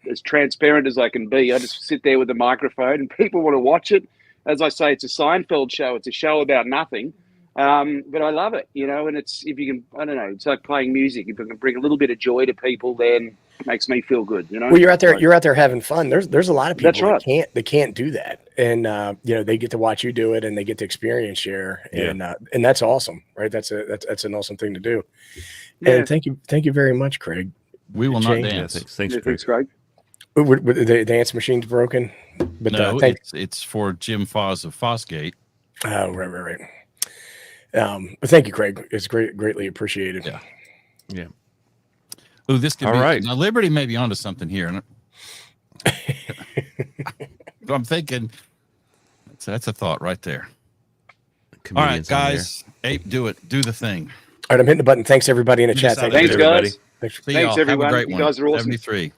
as transparent as I can be. I just sit there with a microphone and people want to watch it. As I say, it's a Seinfeld show. It's a show about nothing. But I love it, and it's, if you can, I don't know, it's like playing music. If I can bring a little bit of joy to people, then it makes me feel good, Well, you're out there having fun. There's a lot of people that's right. that can't do that. And, they get to watch you do it and they get to experience share. And that's awesome, right? That's an awesome thing to do. Yeah. And thank you very much, Craig. We will not dance. Thanks, Craig. The dance machine's broken, but no, it's for Jim Foss of Fossgate. Oh, right. But thank you, Craig. It's greatly apprecited. Yeah. Ooh, this could all be right. Now, Liberty may be onto something here. I'm thinking that's a thought right there. All right, guys. Ape, do it. Do the thing. All right, I'm hitting the button. Thanks everybody in the chat. Thanks, guys. Thanks everyone. Have a great you one. guys are awesome. 73.